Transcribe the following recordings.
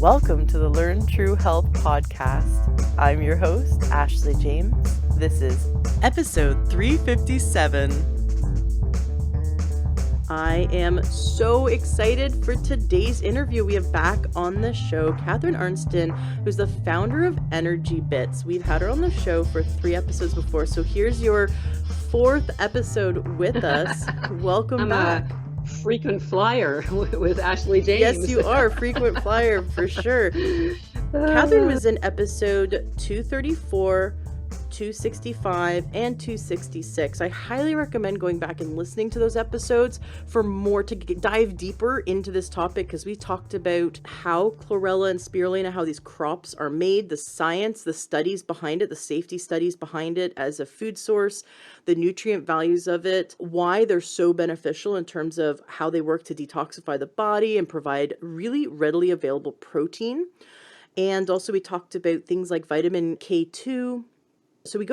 Welcome to the Learn True Health podcast. I'm your host, Ashley James. This is episode 357. I am so excited for today's interview. We have back on the show Catharine Arnston, who's the founder of Energy Bits. We've had her on the show for 3 episodes before, so here's your 4th episode with us. Welcome back. Frequent flyer with Ashley James. Yes, you are a frequent flyer for sure. Catharine was in episode 234, 265, and 266. I highly recommend going back and listening to those episodes for more to dive deeper into this topic, because we talked about how chlorella and spirulina, how these crops are made, the science, the studies behind it, the safety studies behind it as a food source, the nutrient values of it, why they're so beneficial in terms of how they work to detoxify the body and provide really readily available protein. And also we talked about things like vitamin K2. So we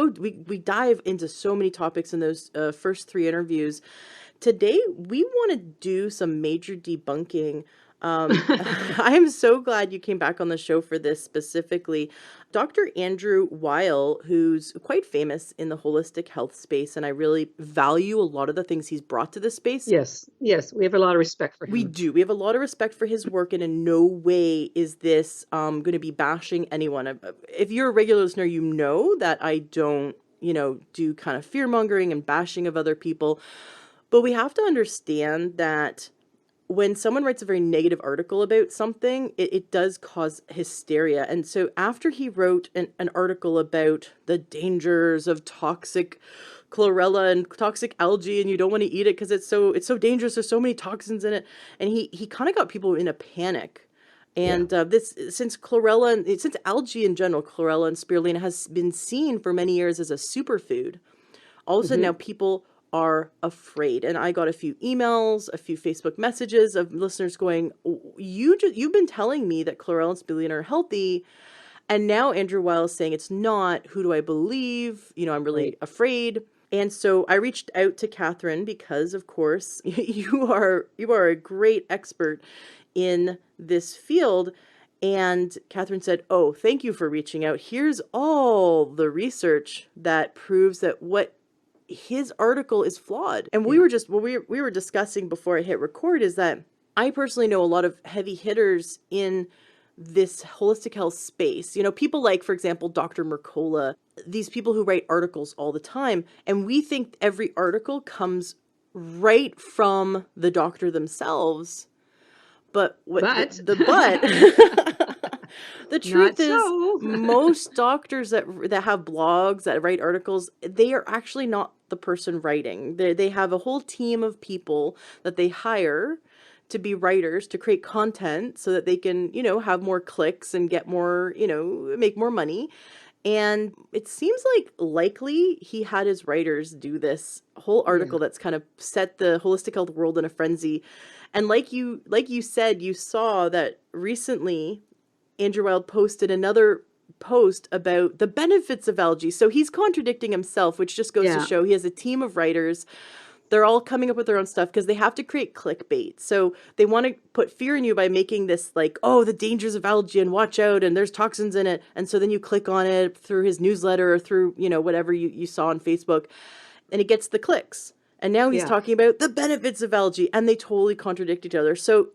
dive into so many topics in those first 3 interviews. Today, we want to do some major debunking. I am so glad you came back on the show for this specifically. Dr. Andrew Weil, who's quite famous in the holistic health space, and I really value a lot of the things he's brought to this space. Yes, we have a lot of respect for him. We do. We have a lot of respect for his work, and in no way is this going to be bashing anyone. If you're a regular listener, you know that I don't, do kind of fear-mongering and bashing of other people. But we have to understand that when someone writes a very negative article about something, it does cause hysteria. And so after he wrote an article about the dangers of toxic chlorella and toxic algae, and you don't want to eat it because it's so dangerous, there's so many toxins in it, and he kind of got people in a panic. And since algae in general, chlorella and spirulina has been seen for many years as a superfood, all of a sudden now people are afraid. And I got a few emails, a few Facebook messages of listeners going, you've been telling me that chlorella and spirulina are healthy, and now Andrew Weil is saying it's not. Who do I believe? I'm really afraid. And so I reached out to Catharine because, of course, you are a great expert in this field. And Catharine said, "Oh, thank you for reaching out. Here's all the research that proves that what his article is flawed." And we were discussing before I hit record is that I personally know a lot of heavy hitters in this holistic health space. People like, for example, Dr. Mercola, these people who write articles all the time. And we think every article comes right from the doctor themselves. But the truth is, most doctors that have blogs, that write articles, they are actually not the person writing. They have a whole team of people that they hire to be writers, to create content so that they can, have more clicks and get more, make more money. And it seems likely he had his writers do this whole article that's kind of set the holistic health world in a frenzy. And like you said, you saw that recently Andrew Weil posted another post about the benefits of algae. So he's contradicting himself, which just goes to show he has a team of writers. They're all coming up with their own stuff because they have to create clickbait. So they want to put fear in you by making this the dangers of algae and watch out and there's toxins in it. And so then you click on it through his newsletter or through, whatever you saw on Facebook, and he gets the clicks. And now he's talking about the benefits of algae, and they totally contradict each other. So,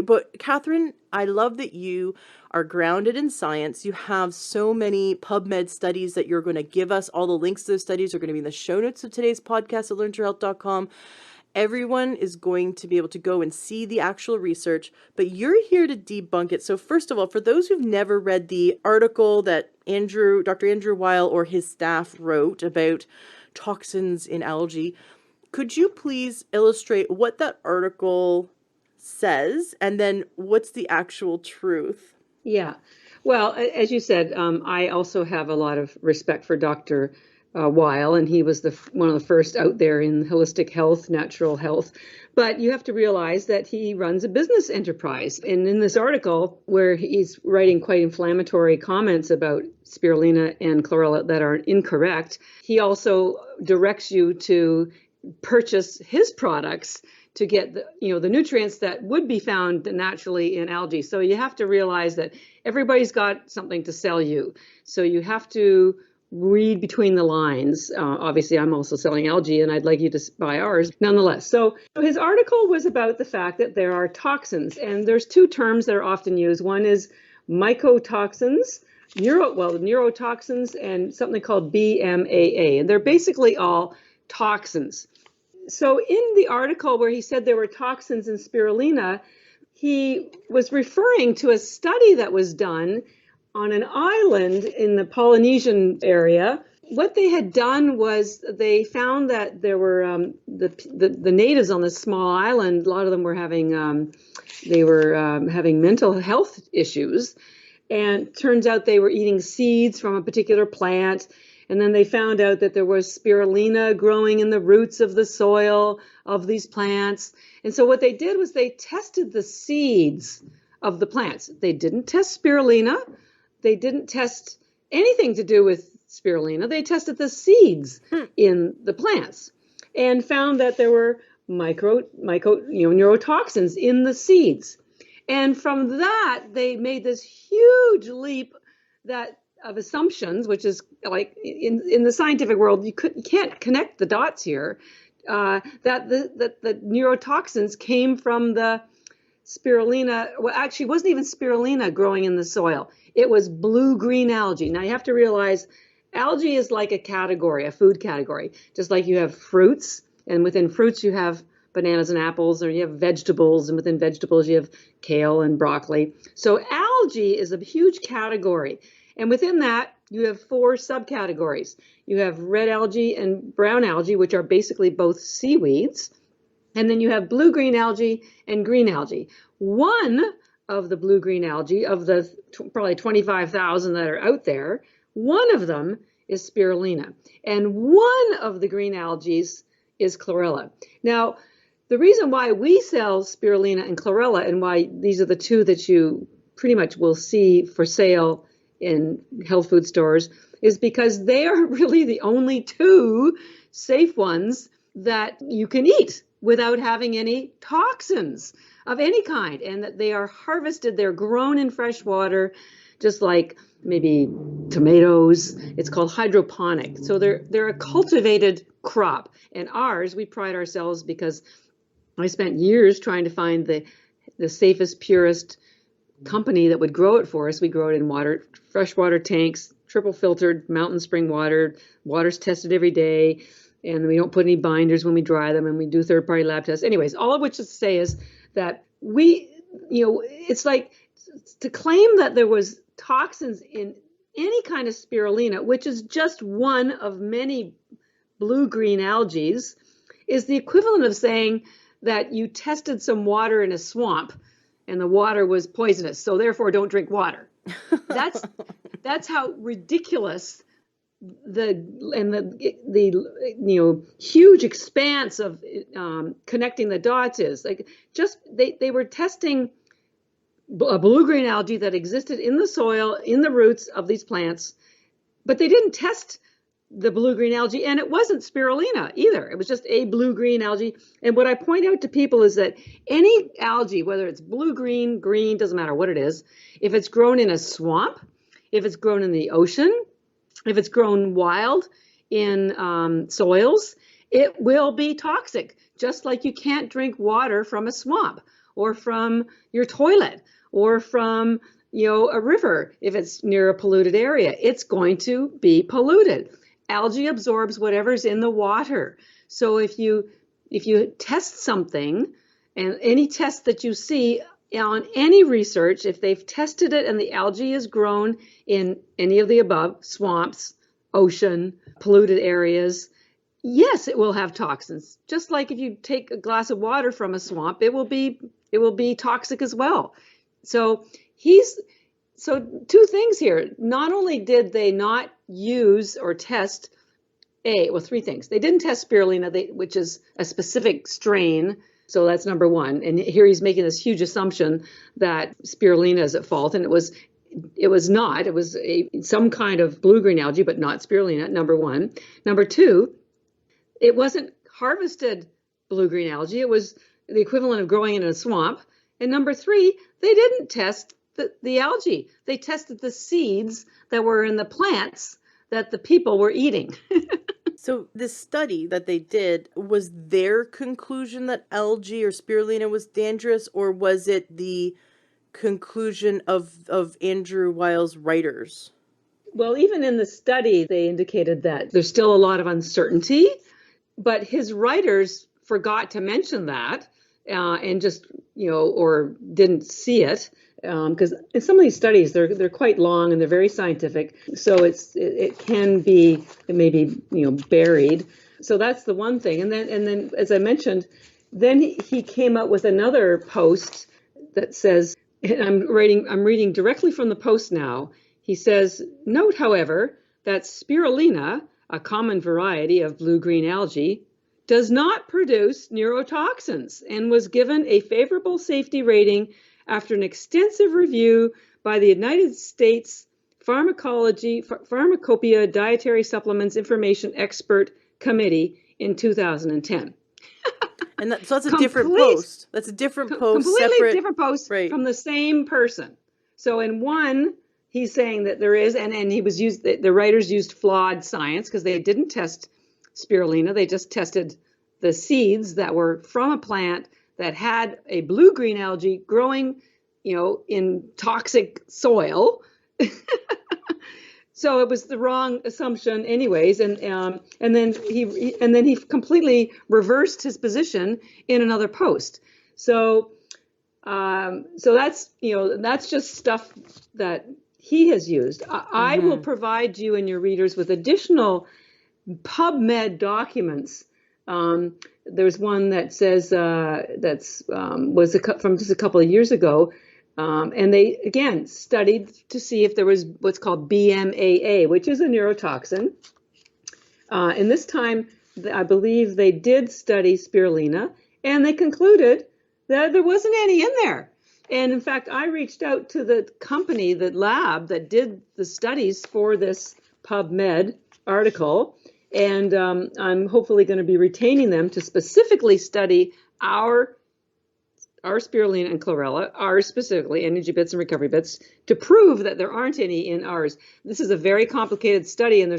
but Catharine, I love that you are grounded in science. You have so many PubMed studies that you're going to give us. All the links to those studies are going to be in the show notes of today's podcast at learntruehealth.com. Everyone is going to be able to go and see the actual research, but you're here to debunk it. So first of all, for those who've never read the article that Dr. Andrew Weil or his staff wrote about toxins in algae, could you please illustrate what that article says, and then what's the actual truth? Yeah. Well, as you said, I also have a lot of respect for Dr. Weil, and he was one of the first out there in holistic health, natural health. But you have to realize that he runs a business enterprise. And in this article, where he's writing quite inflammatory comments about spirulina and chlorella that are incorrect, he also directs you to purchase his products to get the nutrients that would be found naturally in algae. So you have to realize that everybody's got something to sell you. So you have to read between the lines. Obviously, I'm also selling algae, and I'd like you to buy ours nonetheless. So his article was about the fact that there are toxins, and there's two terms that are often used. One is mycotoxins, neurotoxins, and something called BMAA, and they're basically all toxins. So in the article where he said there were toxins in spirulina, he was referring to a study that was done on an island in the Polynesian area. What they had done was they found that there were the natives on this small island. A lot of them were having having mental health issues, and turns out they were eating seeds from a particular plant. And then they found out that there was spirulina growing in the roots of the soil of these plants. And so what they did was they tested the seeds of the plants. They didn't test spirulina. They didn't test anything to do with spirulina. They tested the seeds in the plants and found that there were neurotoxins in the seeds. And from that, they made this huge leap of assumptions, which is like in the scientific world, you can't connect the dots here, that the neurotoxins came from the spirulina. Well, actually, it wasn't even spirulina growing in the soil. It was blue-green algae. Now, you have to realize algae is like a category, a food category, just like you have fruits, and within fruits you have bananas and apples, or you have vegetables, and within vegetables you have kale and broccoli. So algae is a huge category. And within that, you have 4 subcategories. You have red algae and brown algae, which are basically both seaweeds. And then you have blue-green algae and green algae. One of the blue-green algae, of the probably 25,000 that are out there, one of them is spirulina. And one of the green algae is chlorella. Now, the reason why we sell spirulina and chlorella, and why these are the two that you pretty much will see for sale in health food stores, is because they are really the only 2 safe ones that you can eat without having any toxins of any kind, and that they are harvested, they're grown in fresh water, just like maybe tomatoes. It's called hydroponic. So they're a cultivated crop. And ours, we pride ourselves because I spent years trying to find the safest, purest company that would grow it for us. We grow it in freshwater tanks, triple filtered mountain spring water. Water's tested every day, and we don't put any binders when we dry them, and we do third-party lab tests. Anyways, all of which is to say is that it's like to claim that there was toxins in any kind of spirulina, which is just one of many blue-green algae, is the equivalent of saying that you tested some water in a swamp and the water was poisonous, so therefore don't drink water. That's how ridiculous the huge expanse of connecting the dots is. Like, just they were testing a blue-green algae that existed in the soil, in the roots of these plants, but they didn't test the blue-green algae, and it wasn't spirulina either. It was just a blue-green algae. And what I point out to people is that any algae, whether it's blue-green, green, doesn't matter what it is, if it's grown in a swamp, if it's grown in the ocean, if it's grown wild in soils, it will be toxic, just like you can't drink water from a swamp or from your toilet or from a river. If it's near a polluted area, it's going to be polluted. Algae absorbs whatever's in the water. So if you test something, and any test that you see on any research, if they've tested it and the algae is grown in any of the above, swamps, ocean, polluted areas, yes, it will have toxins. Just like if you take a glass of water from a swamp, it will be toxic as well. So 2 things here. Not only did they not use or test 3 things. They didn't test spirulina, which is a specific strain. So that's number 1. And here he's making this huge assumption that spirulina is at fault, and it was not. It was some kind of blue-green algae, but not spirulina, number 1. Number 2, it wasn't harvested blue-green algae. It was the equivalent of growing in a swamp. And number three, they didn't test the algae. They tested the seeds that were in the plants that the people were eating. So this study that they did, was their conclusion that algae or spirulina was dangerous, or was it the conclusion of Andrew Weil's writers? Well, even in the study, they indicated that there's still a lot of uncertainty, but his writers forgot to mention that and just, or didn't see it. Because in some of these studies, they're quite long and they're very scientific, so it may be buried. So that's the one thing. And then as I mentioned, then he came up with another post that says, and I'm reading directly from the post now. He says, note, however, that spirulina, a common variety of blue-green algae, does not produce neurotoxins and was given a favorable safety rating after an extensive review by the United States Pharmacopoeia Dietary Supplements Information Expert Committee in 2010. And so that's a different post. That's a different post, completely separate, different post right, from the same person. So in one, he's saying that there is, and the writers used flawed science because they didn't test spirulina. They just tested the seeds that were from a plant that had a blue-green algae growing, in toxic soil. So it was the wrong assumption, anyways, and then he completely reversed his position in another post. So that's just stuff that he has used. I will provide you and your readers with additional PubMed documents. There's one that says was from just a couple of years ago. And they, again, studied to see if there was what's called BMAA, which is a neurotoxin. And this time, I believe they did study spirulina, and they concluded that there wasn't any in there. And in fact, I reached out to the company, the lab that did the studies for this PubMed article, and I'm hopefully going to be retaining them to specifically study our spirulina and chlorella, ours specifically, energy bits and recovery bits, to prove that there aren't any in ours. This is a very complicated study, and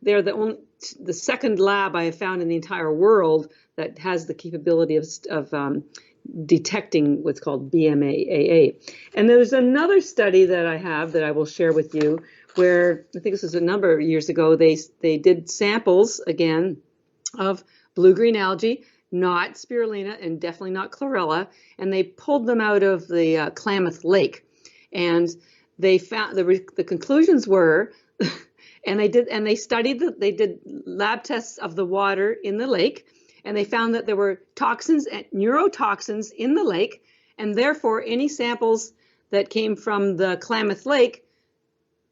they're the second lab I have found in the entire world that has the capability of detecting what's called BMAA. And there's another study that I have that I will share with you, where I think this was a number of years ago. They did samples again of blue-green algae, not spirulina and definitely not chlorella, and they pulled them out of the Klamath Lake, and they found the conclusions were, and they did lab tests of the water in the lake, and they found that there were toxins and neurotoxins in the lake, and therefore any samples that came from the Klamath Lake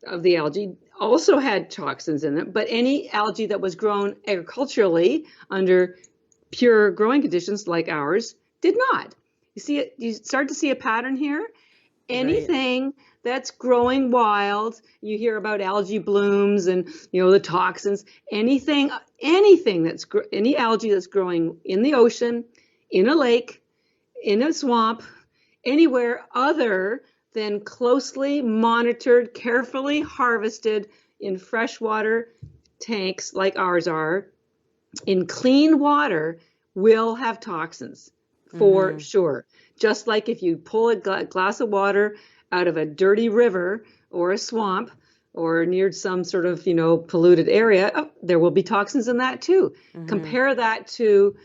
of the algae also had toxins in it, but any algae that was grown agriculturally under pure growing conditions like ours did not. You see it, you start to see a pattern here. Anything that's growing wild, you hear about algae blooms and the toxins, any algae that's growing in the ocean, in a lake, in a swamp, anywhere other than closely monitored, carefully harvested in freshwater tanks like ours are, in clean water, will have toxins for sure. Just like if you pull a glass of water out of a dirty river or a swamp or near some sort of polluted area, there will be toxins in that too. Compare that to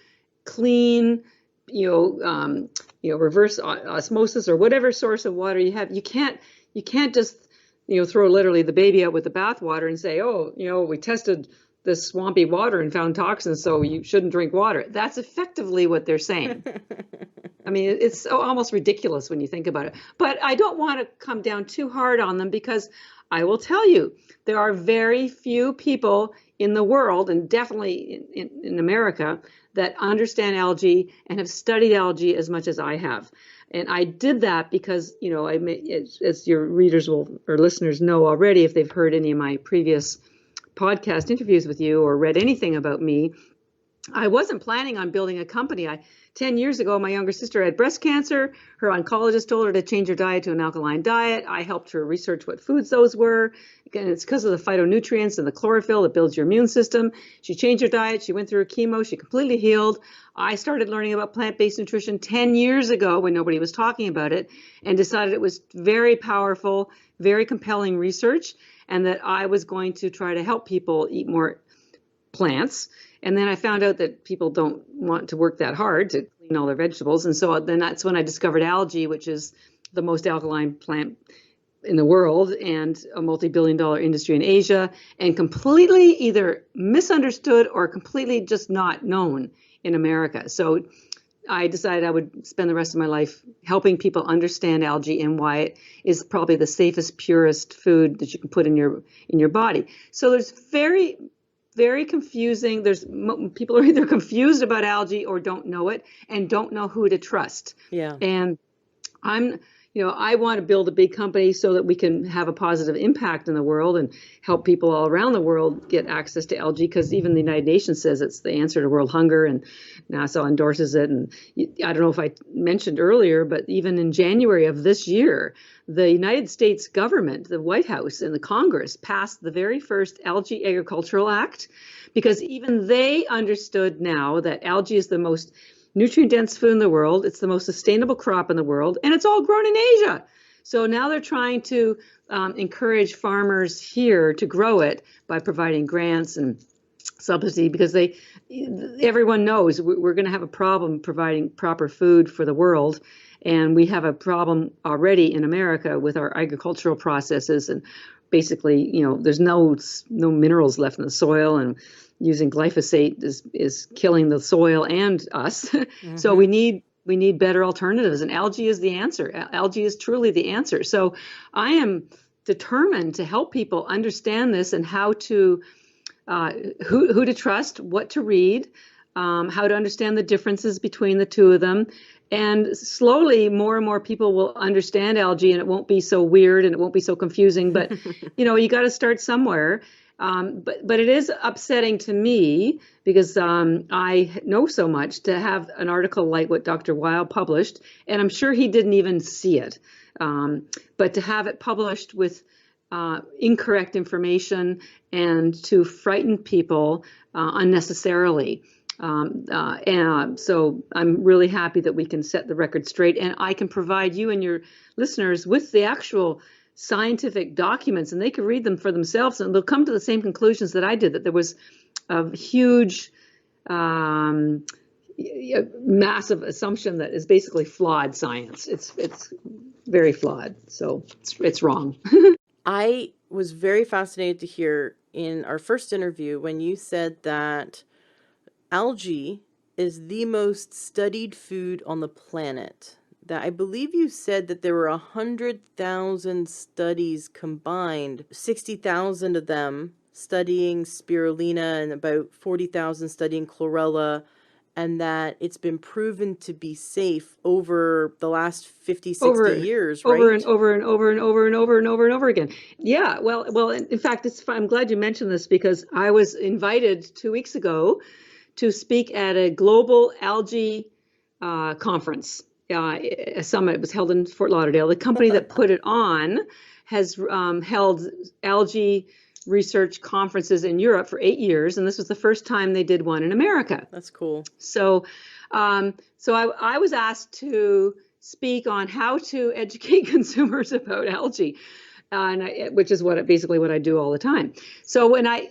clean, reverse osmosis or whatever source of water you have. You can't just throw literally the baby out with the bathwater and say, we tested this swampy water and found toxins, so you shouldn't drink water. That's effectively what they're saying. I mean, it's almost ridiculous when you think about it. But I don't want to come down too hard on them, because I will tell you, there are very few people in the world, and definitely in America, that understand algae and have studied algae as much as I have. And I did that because, as your readers or listeners know already, if they've heard any of my previous podcast interviews with you or read anything about me, I wasn't planning on building a company. 10 years ago, my younger sister had breast cancer. Her oncologist told her to change her diet to an alkaline diet. I helped her research what foods those were. Again, it's because of the phytonutrients and the chlorophyll that builds your immune system. She changed her diet. She went through her chemo. She completely healed. I started learning about plant-based nutrition 10 years ago when nobody was talking about it, and decided it was very powerful, very compelling research, and that I was going to try to help people eat more plants. And then I found out that people don't want to work that hard to clean all their vegetables. And so then that's when I discovered algae, which is the most alkaline plant in the world and a multi-billion-dollar industry in Asia, and completely either misunderstood or completely just not known in America. So I decided I would spend the rest of my life helping people understand algae and why it is probably the safest, purest food that you can put in your body. So there's very confusing. People are either confused about algae or don't know it and don't know who to trust. Yeah. And I want to build a big company so that we can have a positive impact in the world and help people all around the world get access to algae, because even the United Nations says it's the answer to world hunger, and NASA endorses it. And I don't know if I mentioned earlier, but even in January of this year, the United States government, the White House and the Congress passed the very first Algae Agricultural Act, because even they understood now that algae is the most nutrient-dense food in the world. It's the most sustainable crop in the world, and it's all grown in Asia. So now they're trying to encourage farmers here to grow it by providing grants and subsidy, because everyone knows we're going to have a problem providing proper food for the world. And we have a problem already in America with our agricultural processes. And basically, there's no minerals left in the soil, and using glyphosate is killing the soil and us. Mm-hmm. So we need better alternatives, and algae is the answer. Algae is truly the answer. So I am determined to help people understand this and how to who to trust, what to read, how to understand the differences between the two of them. And slowly, more and more people will understand algae, and it won't be so weird and it won't be so confusing. But, you got to start somewhere. But it is upsetting to me, because I know so much, to have an article like what Dr. Weil published, and I'm sure he didn't even see it, but to have it published with incorrect information and to frighten people unnecessarily. So I'm really happy that we can set the record straight, and I can provide you and your listeners with the actual scientific documents, and they can read them for themselves, and they'll come to the same conclusions that I did, that there was a huge, massive assumption that is basically flawed science. It's very flawed, so it's wrong. I was very fascinated to hear in our first interview when you said that algae is the most studied food on the planet. That I believe you said that there were 100,000 studies combined, 60,000 of them studying spirulina and about 40,000 studying chlorella, and that it's been proven to be safe over the last 50, 60 years, right? Over and over and over and over and over and over and over again. Yeah, well, in fact, I'm glad you mentioned this, because I was invited 2 weeks ago to speak at a global algae conference. A summit. It was held in Fort Lauderdale. The company that put it on has held algae research conferences in Europe for 8 years, and this was the first time they did one in America. That's cool. So I was asked to speak on how to educate consumers about algae, which is basically what I do all the time. So when I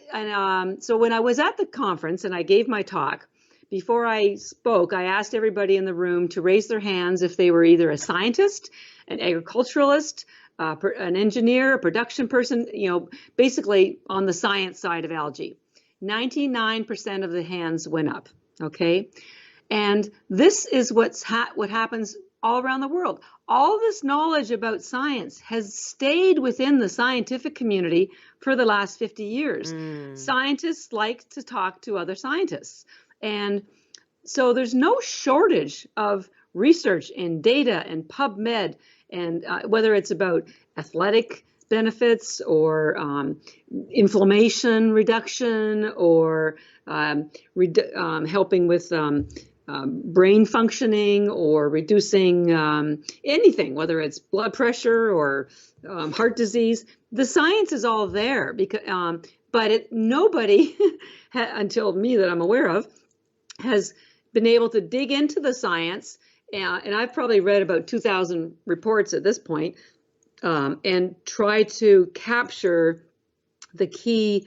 was at the conference and I gave my talk, before I spoke, I asked everybody in the room to raise their hands if they were either a scientist, an agriculturalist, an engineer, a production person, basically on the science side of algae. 99% of the hands went up, okay? And this is what happens all around the world. All this knowledge about science has stayed within the scientific community for the last 50 years. Scientists like to talk to other scientists. And so there's no shortage of research and data and PubMed, and whether it's about athletic benefits or inflammation reduction or helping with brain functioning or reducing anything, whether it's blood pressure or heart disease. The science is all there, because, but nobody, until me that I'm aware of, has been able to dig into the science. And I've probably read about 2,000 reports at this point, and try to capture the key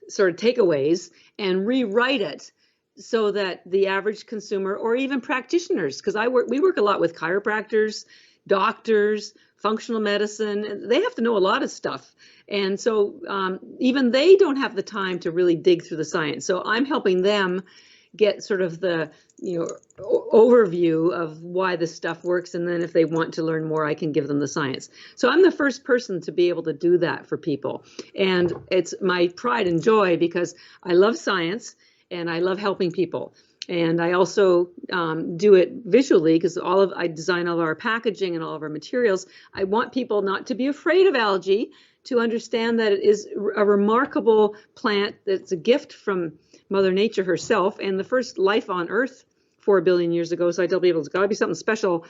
sort of takeaways and rewrite it so that the average consumer or even practitioners, because we work a lot with chiropractors, doctors, functional medicine, they have to know a lot of stuff. And so even they don't have the time to really dig through the science. So I'm helping them get sort of the overview of why this stuff works, and then if they want to learn more, I can give them the science. So I'm the first person to be able to do that for people, and it's my pride and joy because I love science and I love helping people. And I also do it visually because I design all of our packaging and all of our materials. I want people not to be afraid of algae, to understand that it is a remarkable plant that's a gift from Mother Nature herself and the first life on Earth 4 billion years ago. So I tell people it's got to be something special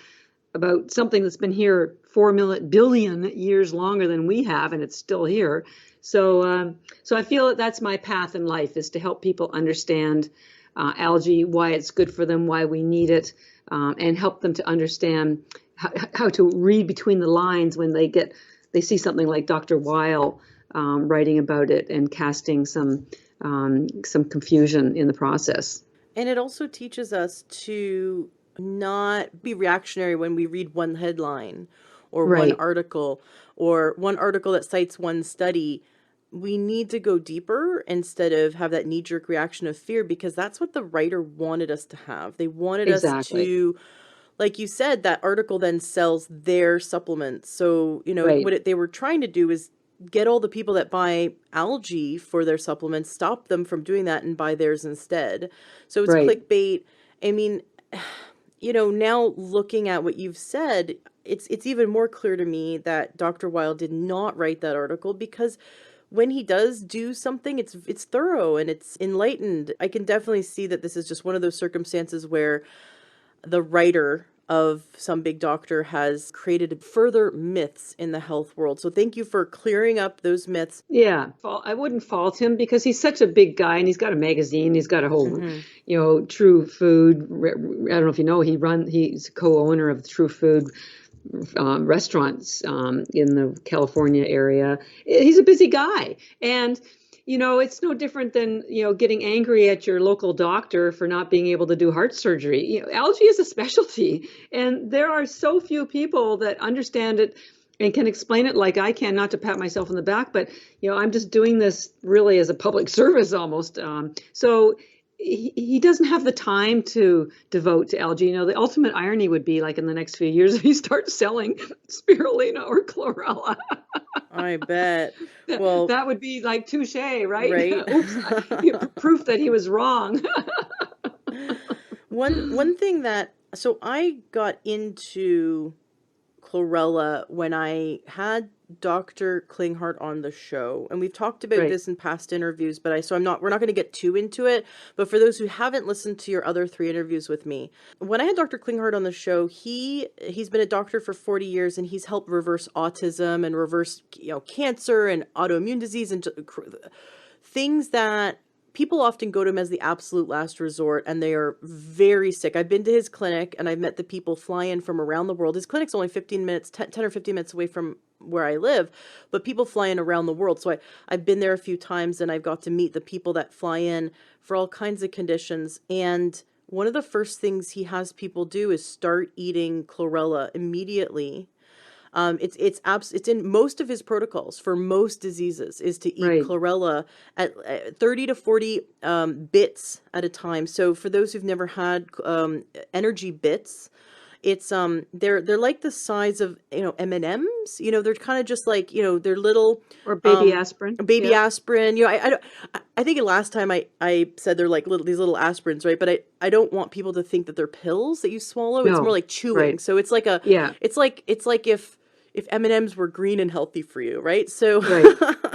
about something that's been here 4 billion years longer than we have, and it's still here. So I feel that that's my path in life, is to help people understand algae, why it's good for them, why we need it, and help them to understand how to read between the lines when they see something like Dr. Weil writing about it and casting some confusion in the process. And it also teaches us to not be reactionary when we read one headline or one Right. article or one article that cites one study. We need to go deeper instead of have that knee-jerk reaction of fear, because that's what the writer wanted us to have. They wanted us Exactly. to, like you said, that article then sells their supplements. So, Right. they were trying to do is get all the people that buy algae for their supplements, stop them from doing that and buy theirs instead. So it's Right. clickbait. I mean, now looking at what you've said, it's even more clear to me that Dr. Weil did not write that article, because when he does do something, it's thorough and it's enlightened. I can definitely see that this is just one of those circumstances where the writer of some big doctor has created further myths in the health world. So thank you for clearing up those myths. Yeah, I wouldn't fault him because he's such a big guy and he's got a magazine. He's got a whole, Mm-hmm. True Food. I don't know if you know, he's co-owner of True Food restaurants in the California area. He's a busy guy. And, it's no different than, getting angry at your local doctor for not being able to do heart surgery. Algae is a specialty, and there are so few people that understand it and can explain it like I can, not to pat myself on the back, but, I'm just doing this really as a public service almost. So he doesn't have the time to devote to algae. The ultimate irony would be like in the next few years, if he starts selling spirulina or chlorella. I bet. Well, That would be like touche, right? right. Oops, proof that he was wrong. One thing so I got into chlorella when I had Dr. Klinghardt on the show, and we've talked about Right. this in past interviews, but we're not going to get too into it. But for those who haven't listened to your other 3 interviews with me, when I had Dr. Klinghardt on the show, he's been a doctor for 40 years, and he's helped reverse autism and reverse cancer and autoimmune disease and things that people often go to him as the absolute last resort, and they are very sick. I've been to his clinic, and I've met the people fly in from around the world. His clinic's only 10 or 15 minutes away from where I live, but people fly in around the world. So I've been there a few times, and I've got to meet the people that fly in for all kinds of conditions. And one of the first things he has people do is start eating chlorella immediately. It's in most of his protocols for most diseases, is to eat Right. chlorella at 30 to 40 bits at a time. So for those who've never had energy bits, it's they're like the size of M&Ms. They're kind of just like they're little Or baby aspirin. baby Yeah. aspirin. I think last time I said they're like these little aspirins, right? But I don't want people to think that they're pills that you swallow. It's more No. like chewing. Right. So it's like Yeah. it's like if if M&Ms were green and healthy for you, right? So, Right.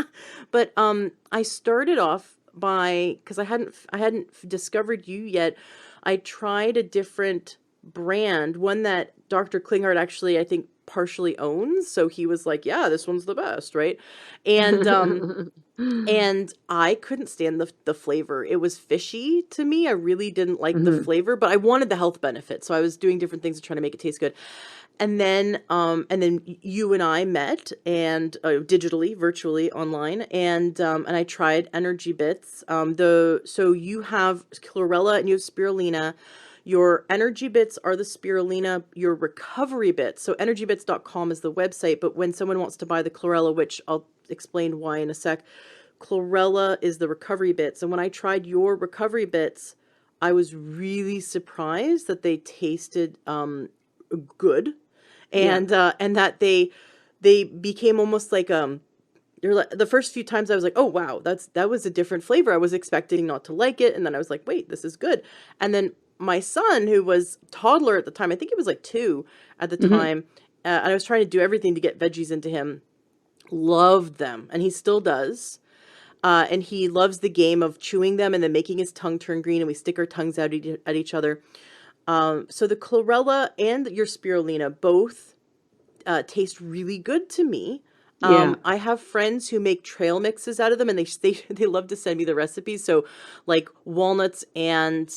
but I started off by, because I hadn't discovered you yet. I tried a different brand, one that Dr. Klinghardt actually I think partially owns. So he was like, "Yeah, this one's the best," right? And and I couldn't stand the flavor. It was fishy to me. I really didn't like the Hmm. flavor, but I wanted the health benefit. So I was doing different things to try to make it taste good. And then you and I met and digitally, virtually, online, and I tried Energy Bits. So you have chlorella and you have spirulina. Your energy bits are the spirulina, your recovery bits. So energybits.com is the website, but when someone wants to buy the chlorella, which I'll explain why in a sec, chlorella is the recovery bits. And when I tried your recovery bits, I was really surprised that they tasted good, Yeah. and that they became almost like you're like, the first few times I was like, oh wow, that was a different flavor. I was expecting not to like it, and then I was like, wait, this is good. And then my son, who was toddler at the time, I think he was like 2 at the Hmm. time, and I was trying to do everything to get veggies into him, loved them, and he still does. And he loves the game of chewing them and then making his tongue turn green, and we stick our tongues out at each other. So the chlorella and your spirulina both taste really good to me. Yeah. I have friends who make trail mixes out of them, and they love to send me the recipes. So like walnuts and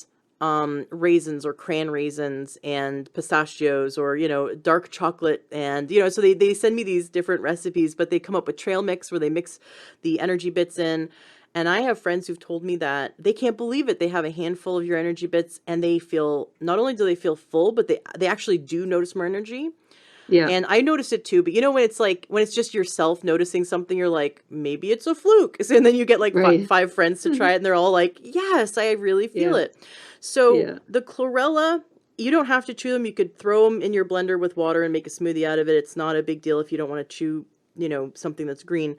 raisins, or cran raisins and pistachios, or dark chocolate, and so they send me these different recipes, but they come up with trail mix where they mix the energy bits in. And I have friends who've told me that they can't believe it. They have a handful of your energy bits, and they feel, not only do they feel full, but they actually do notice more energy. Yeah. And I noticed it too, but when it's like, when it's just yourself noticing something, you're like, maybe it's a fluke. And then you get like Right. five friends to try it, and they're all like, yes, I really feel Yeah. it. So Yeah. the chlorella, you don't have to chew them. You could throw them in your blender with water and make a smoothie out of it. It's not a big deal if you don't want to chew, something that's green.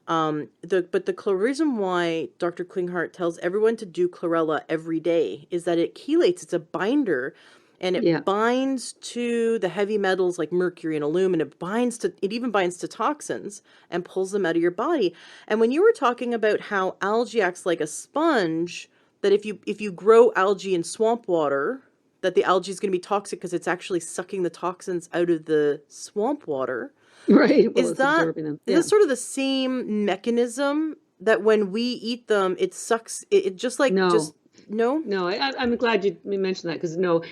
The reason why Dr. Klinghardt tells everyone to do chlorella every day is that it chelates. It's a binder, and Yeah. it binds to the heavy metals like mercury and aluminum. It even binds to toxins and pulls them out of your body. And when you were talking about how algae acts like a sponge, that if you grow algae in swamp water, that the algae is going to be toxic because it's actually sucking the toxins out of the swamp water. Right. Well, Is it's that absorbing them. is Yeah. that sort of the same mechanism, that when we eat them, it sucks it just like No. just no? No, I'm glad you mentioned that, because no,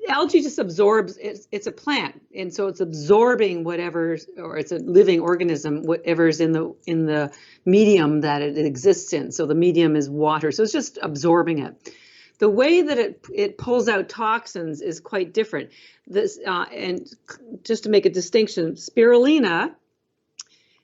algae just absorbs. It's a plant, and so it's absorbing whatever's, or it's a living organism, whatever's in the medium that it exists in. So the medium is water, so it's just absorbing it. The way that it pulls out toxins is quite different. This and just to make a distinction, spirulina,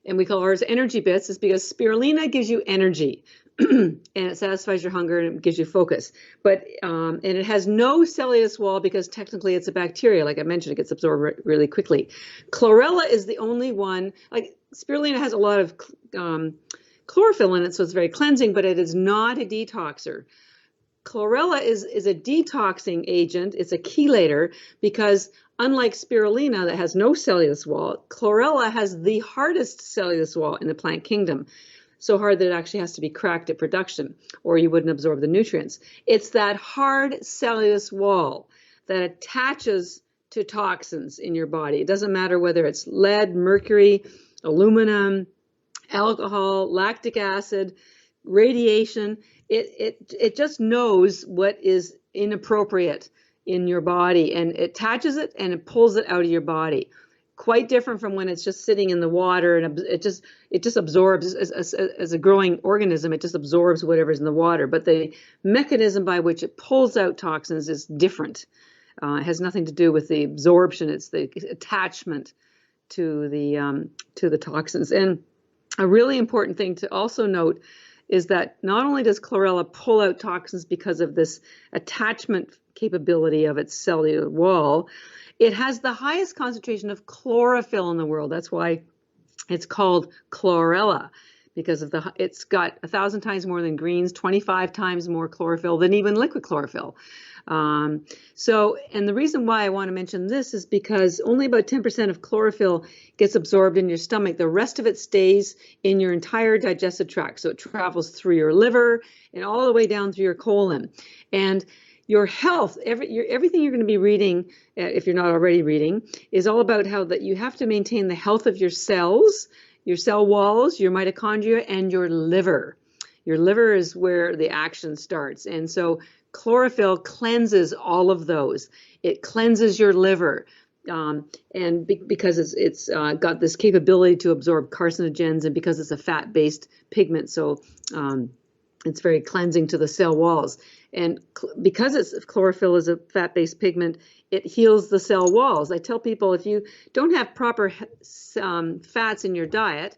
and we call ours energy bits, is because spirulina gives you energy. And it satisfies your hunger and it gives you focus. But and it has no cellulose wall, because technically it's a bacteria. Like I mentioned, it gets absorbed really quickly. Chlorella is the only one. Like spirulina has a lot of chlorophyll in it, so it's very cleansing, but it is not a detoxer. Chlorella is a detoxing agent. It's a chelator, because unlike spirulina that has no cellulose wall, chlorella has the hardest cellulose wall in the plant kingdom. So hard that it actually has to be cracked at production, or you wouldn't absorb the nutrients. It's that hard cellulose wall that attaches to toxins in your body. It doesn't matter whether it's lead, mercury, aluminum, alcohol, lactic acid, radiation. It just knows what is inappropriate in your body, and it attaches it and it pulls it out of your body. Quite different from when it's just sitting in the water, and it just absorbs, as a growing organism. It just absorbs whatever's in the water. But the mechanism by which it pulls out toxins is different. It has nothing to do with the absorption. It's the attachment to the toxins. And a really important thing to also note is that not only does chlorella pull out toxins because of this attachment capability of its cellular wall, it has the highest concentration of chlorophyll in the world. That's why it's called chlorella, because of it's got 1,000 times more than greens, 25 times more chlorophyll than even liquid chlorophyll. And the reason why I want to mention this is because only about 10% of chlorophyll gets absorbed in your stomach. The rest of it stays in your entire digestive tract. So it travels through your liver and all the way down through your colon. And your health, everything you're going to be reading, if you're not already reading, is all about how that you have to maintain the health of your cells, your cell walls, your mitochondria, and your liver. Your liver is where the action starts. And so chlorophyll cleanses all of those. It cleanses your liver. Because it's got this capability to absorb carcinogens, and because it's a fat-based pigment, so it's very cleansing to the cell walls. And because chlorophyll is a fat-based pigment, it heals the cell walls. I tell people, if you don't have proper fats in your diet,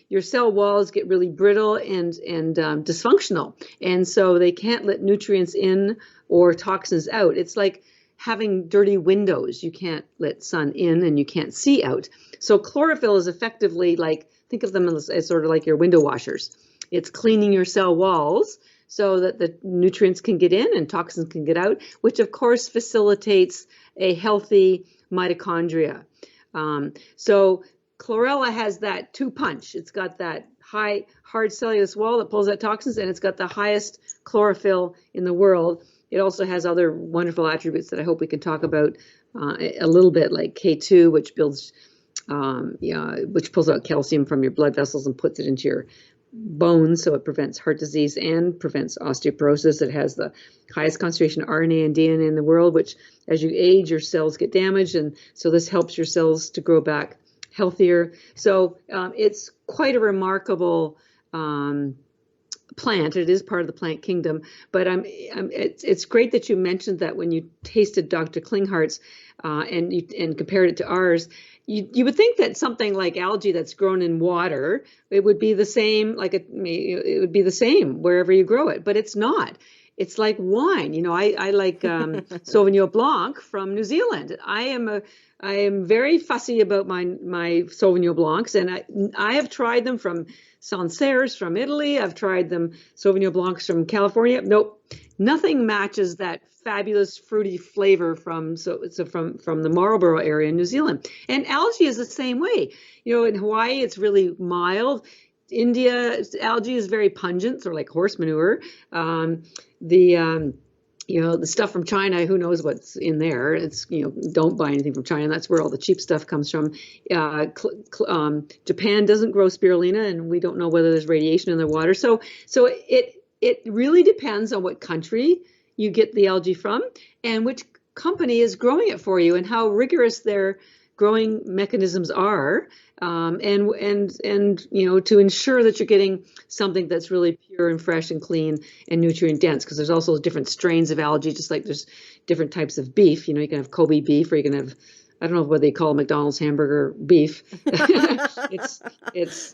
your cell walls get really brittle and dysfunctional, and so they can't let nutrients in or toxins out. It's like having dirty windows. You can't let sun in and you can't see out. So chlorophyll is effectively like, think of them as sort of like your window washers. It's cleaning your cell walls so that the nutrients can get in and toxins can get out, which of course facilitates a healthy mitochondria. So chlorella has that two punch. It's got that high hard cellulose wall that pulls out toxins, and it's got the highest chlorophyll in the world. It also has other wonderful attributes that I hope we can talk about a little bit, like K2, which which pulls out calcium from your blood vessels and puts it into your bones, so it prevents heart disease and prevents osteoporosis. It has the highest concentration of RNA and DNA in the world, which as you age, your cells get damaged, and so this helps your cells to grow back healthier. So it's quite a remarkable plant. It is part of the plant kingdom, but it's great that you mentioned that when you tasted Dr. Klinghart's and compared it to ours. You would think that something like algae that's grown in water, it would be the same, it would be the same wherever you grow it, but it's not. It's like wine. I like Sauvignon Blanc from New Zealand. I am very fussy about my Sauvignon Blancs, and I have tried them from Sancerre's from Italy. I've tried them Sauvignon Blancs from California. Nope, nothing matches that fabulous fruity flavor from the Marlborough area in New Zealand. And algae is the same way. In Hawaii it's really mild. India, algae is very pungent, sort of like horse manure. The stuff from China, who knows what's in there? It's, don't buy anything from China. That's where all the cheap stuff comes from. Japan doesn't grow spirulina, and we don't know whether there's radiation in the water. So it really depends on what country you get the algae from and which company is growing it for you and how rigorous their growing mechanisms are, and to ensure that you're getting something that's really pure and fresh and clean and nutrient dense, because there's also different strains of algae, just like there's different types of beef. You can have Kobe beef, or you can have, I don't know what they call McDonald's hamburger beef. it's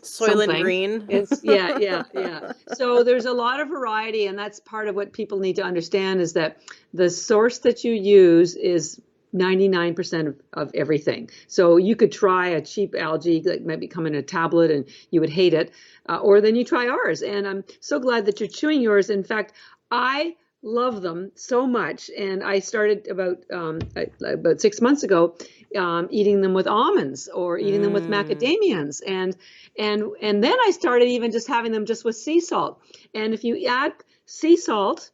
Soylent something. Green. It's yeah. So there's a lot of variety, and that's part of what people need to understand, is that the source that you use is 99% of everything. So you could try a cheap algae that might come in a tablet and you would hate it, or then you try ours. And I'm so glad that you're chewing yours. In fact, I love them so much, and I started about 6 months ago eating them with almonds or eating them with macadamians, and then I started even just having them just with sea salt. And if you add sea salt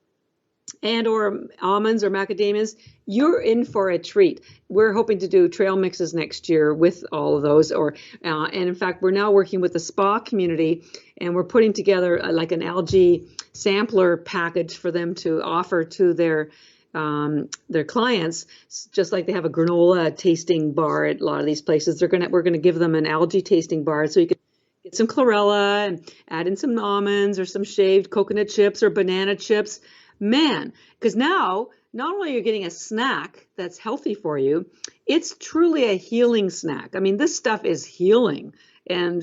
and or almonds or macadamias, you're in for a treat. We're hoping to do trail mixes next year with all of those, and in fact, we're now working with the spa community, and we're putting together like an algae sampler package for them to offer to their clients, just like they have a granola tasting bar at a lot of these places. We're gonna give them an algae tasting bar, so you can get some chlorella and add in some almonds or some shaved coconut chips or banana chips. Man, because now not only are you getting a snack that's healthy for you, it's truly a healing snack. I mean, this stuff is healing. And,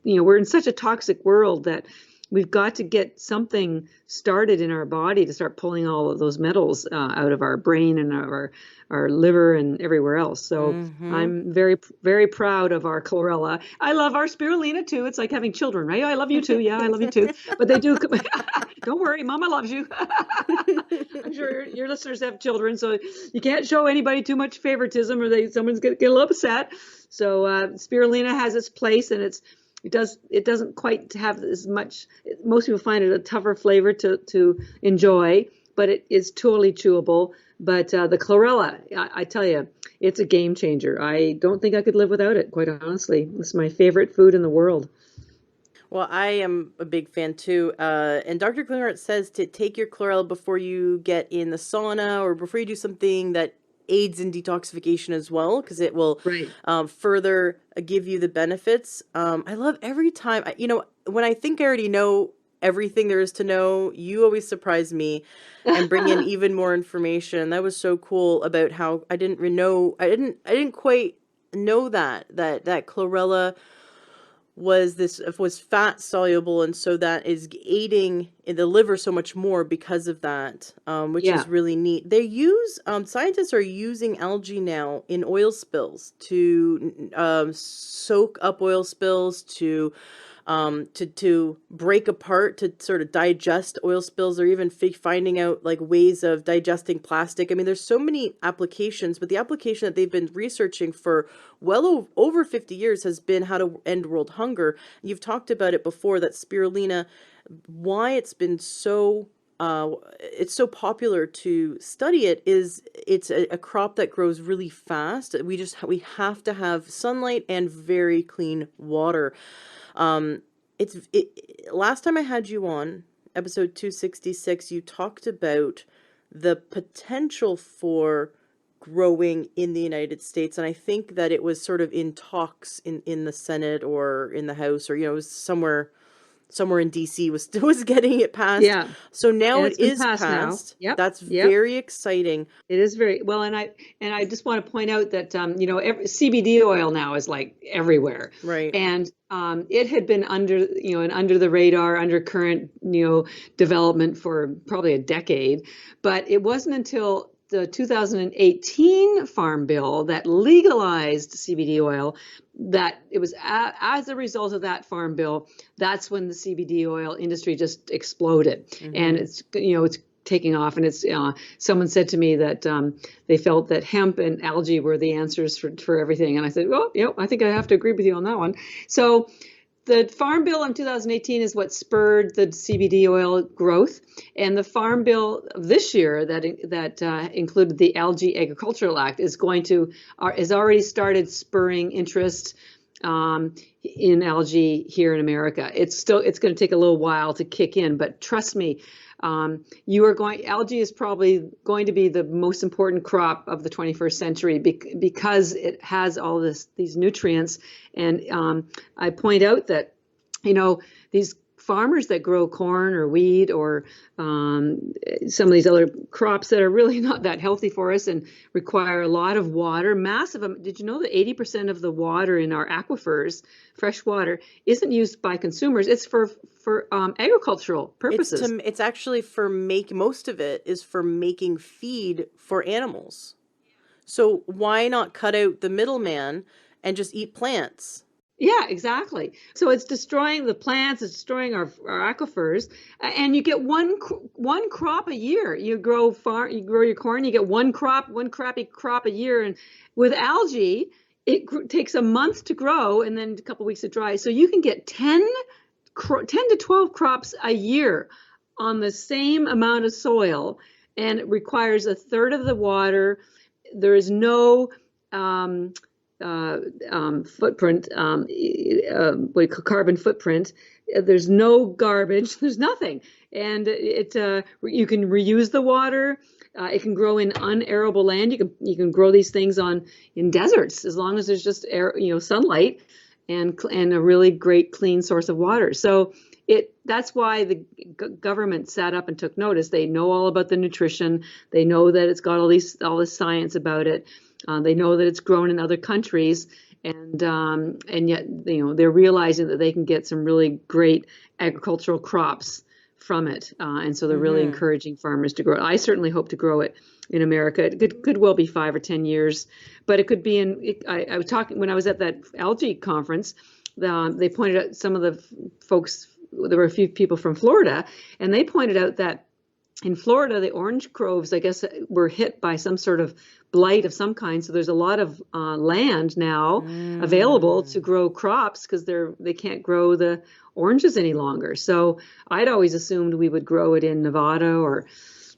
we're in such a toxic world that we've got to get something started in our body to start pulling all of those metals out of our brain and our liver and everywhere else. So Mm-hmm. I'm very, very proud of our chlorella. I love our spirulina too. It's like having children, right? I love you too. Yeah, I love you too. But they do. Don't worry, Mama loves you. I'm sure your listeners have children, so you can't show anybody too much favoritism, or someone's gonna get a little upset. So spirulina has its place, and it doesn't quite have as much. Most people find it a tougher flavor to enjoy, but it is totally chewable. But the chlorella, I tell you, it's a game changer. I don't think I could live without it, quite honestly. It's my favorite food in the world. Well, I am a big fan too. And Dr. Klinghardt says to take your chlorella before you get in the sauna or before you do something that aids in detoxification as well, because it will Right. further give you the benefits. I love every time, when I think I already know everything there is to know, you always surprise me and bring in even more information. That was so cool about how I didn't quite know that chlorella was fat soluble, and so that is aiding in the liver so much more because of that, which is Yeah. really neat. Scientists are using algae now in oil spills to soak up oil spills, to break apart, to sort of digest oil spills, or even finding out like ways of digesting plastic. I mean, there's so many applications, but the application that they've been researching for over 50 years has been how to end world hunger. You've talked about it before, that spirulina, why it's so popular to study it is it's a crop that grows really fast. We have to have sunlight and very clean water. Last time I had you on, episode 266, you talked about the potential for growing in the United States, and I think that it was sort of in talks in the Senate or in the House, or it was somewhere in DC was getting it passed. Yeah. So now And it it's been is passed now. passed. Yep. That's Yep. very exciting. It is very well, and I just want to point out that CBD oil now is like everywhere, Right. and it had been under the radar, under current development for probably a decade, but it wasn't until the 2018 Farm Bill that legalized CBD oil that it was as a result of that Farm Bill, that's when the CBD oil industry just exploded, and Mm-hmm. it's taking off. And it's someone said to me that they felt that hemp and algae were the answers for everything. And I said, well, I think I have to agree with you on that one. So the Farm Bill in 2018 is what spurred the CBD oil growth, and the Farm Bill of this year that included the Algae Agricultural Act is has already started spurring interest in algae here in America. It's going to take a little while to kick in, but trust me, algae is probably going to be the most important crop of the 21st century because it has all these nutrients. And I point out that, these farmers that grow corn or wheat or some of these other crops that are really not that healthy for us and require a lot of water, massive. Did you know that 80% of the water in our aquifers, fresh water, isn't used by consumers? It's for agricultural purposes. It's actually most of it is for making feed for animals. So why not cut out the middleman and just eat plants? Yeah, exactly. So it's destroying the plants, it's destroying our aquifers, and you get one crop a year. You grow your corn, you get one crappy crop a year. And with algae, it takes a month to grow and then a couple of weeks to dry. So you can get 10 to 12 crops a year on the same amount of soil, and it requires a third of the water. There is no footprint, what you call carbon footprint. There's no garbage. There's nothing, and you can reuse the water. It can grow in unarable land. You can grow these things in deserts as long as there's just sunlight and a really great clean source of water. So that's why the government sat up and took notice. They know all about the nutrition. They know that it's got all this science about it. They know that it's grown in other countries, and yet they're realizing that they can get some really great agricultural crops from it, and so they're really Mm-hmm. encouraging farmers to grow it. I certainly hope to grow it in America. It could well be 5 or 10 years, but it could be in. I was talking when I was at that algae conference. They pointed out some of the folks. There were a few people from Florida, and they pointed out that in Florida, the orange groves, I guess, were hit by some sort of blight of some kind. So there's a lot of land now available to Mm. grow crops because they can't grow the oranges any longer. So I'd always assumed we would grow it in Nevada or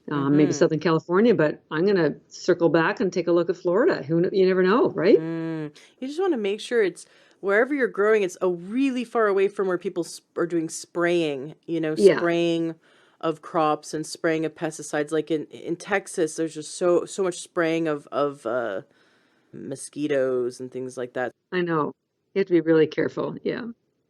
maybe Mm-hmm. Southern California, but I'm going to circle back and take a look at Florida. You never know, right? Mm. You just want to make sure it's wherever you're growing, it's a really far away from where people are doing spraying, Yeah, spraying of crops and spraying of pesticides. Like in Texas, there's just so much spraying of mosquitoes and things like that. I know. You have to be really careful. Yeah.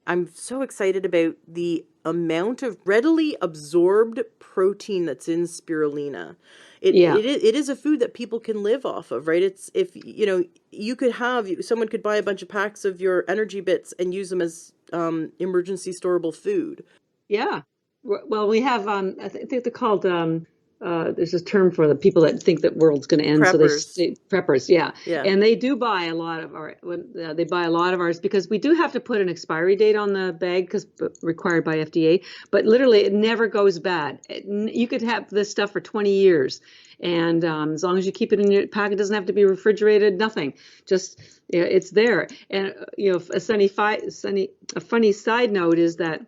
I'm so excited about the amount of readily absorbed protein that's in spirulina. Yeah. It is a food that people can live off of, right? It's if you could have someone could buy a bunch of packs of your energy bits and use them as emergency storable food. Yeah. Well, we have think they're called there's this term for the people that think that world's going to end, so Preppers. they preppers, yeah. Yeah. And they do buy a lot of they buy a lot of ours because we do have to put an expiry date on the bag because required by FDA, but literally it never goes bad. You could have this stuff for 20 years. And as long as you keep it in your pack, it doesn't have to be refrigerated, nothing. Just it's there. And a funny side note is that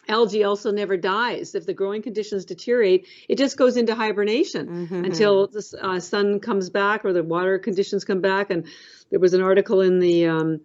algae also never dies. If the growing conditions deteriorate, it just goes into hibernation Mm-hmm. until the sun comes back or the water conditions come back. And there was an article in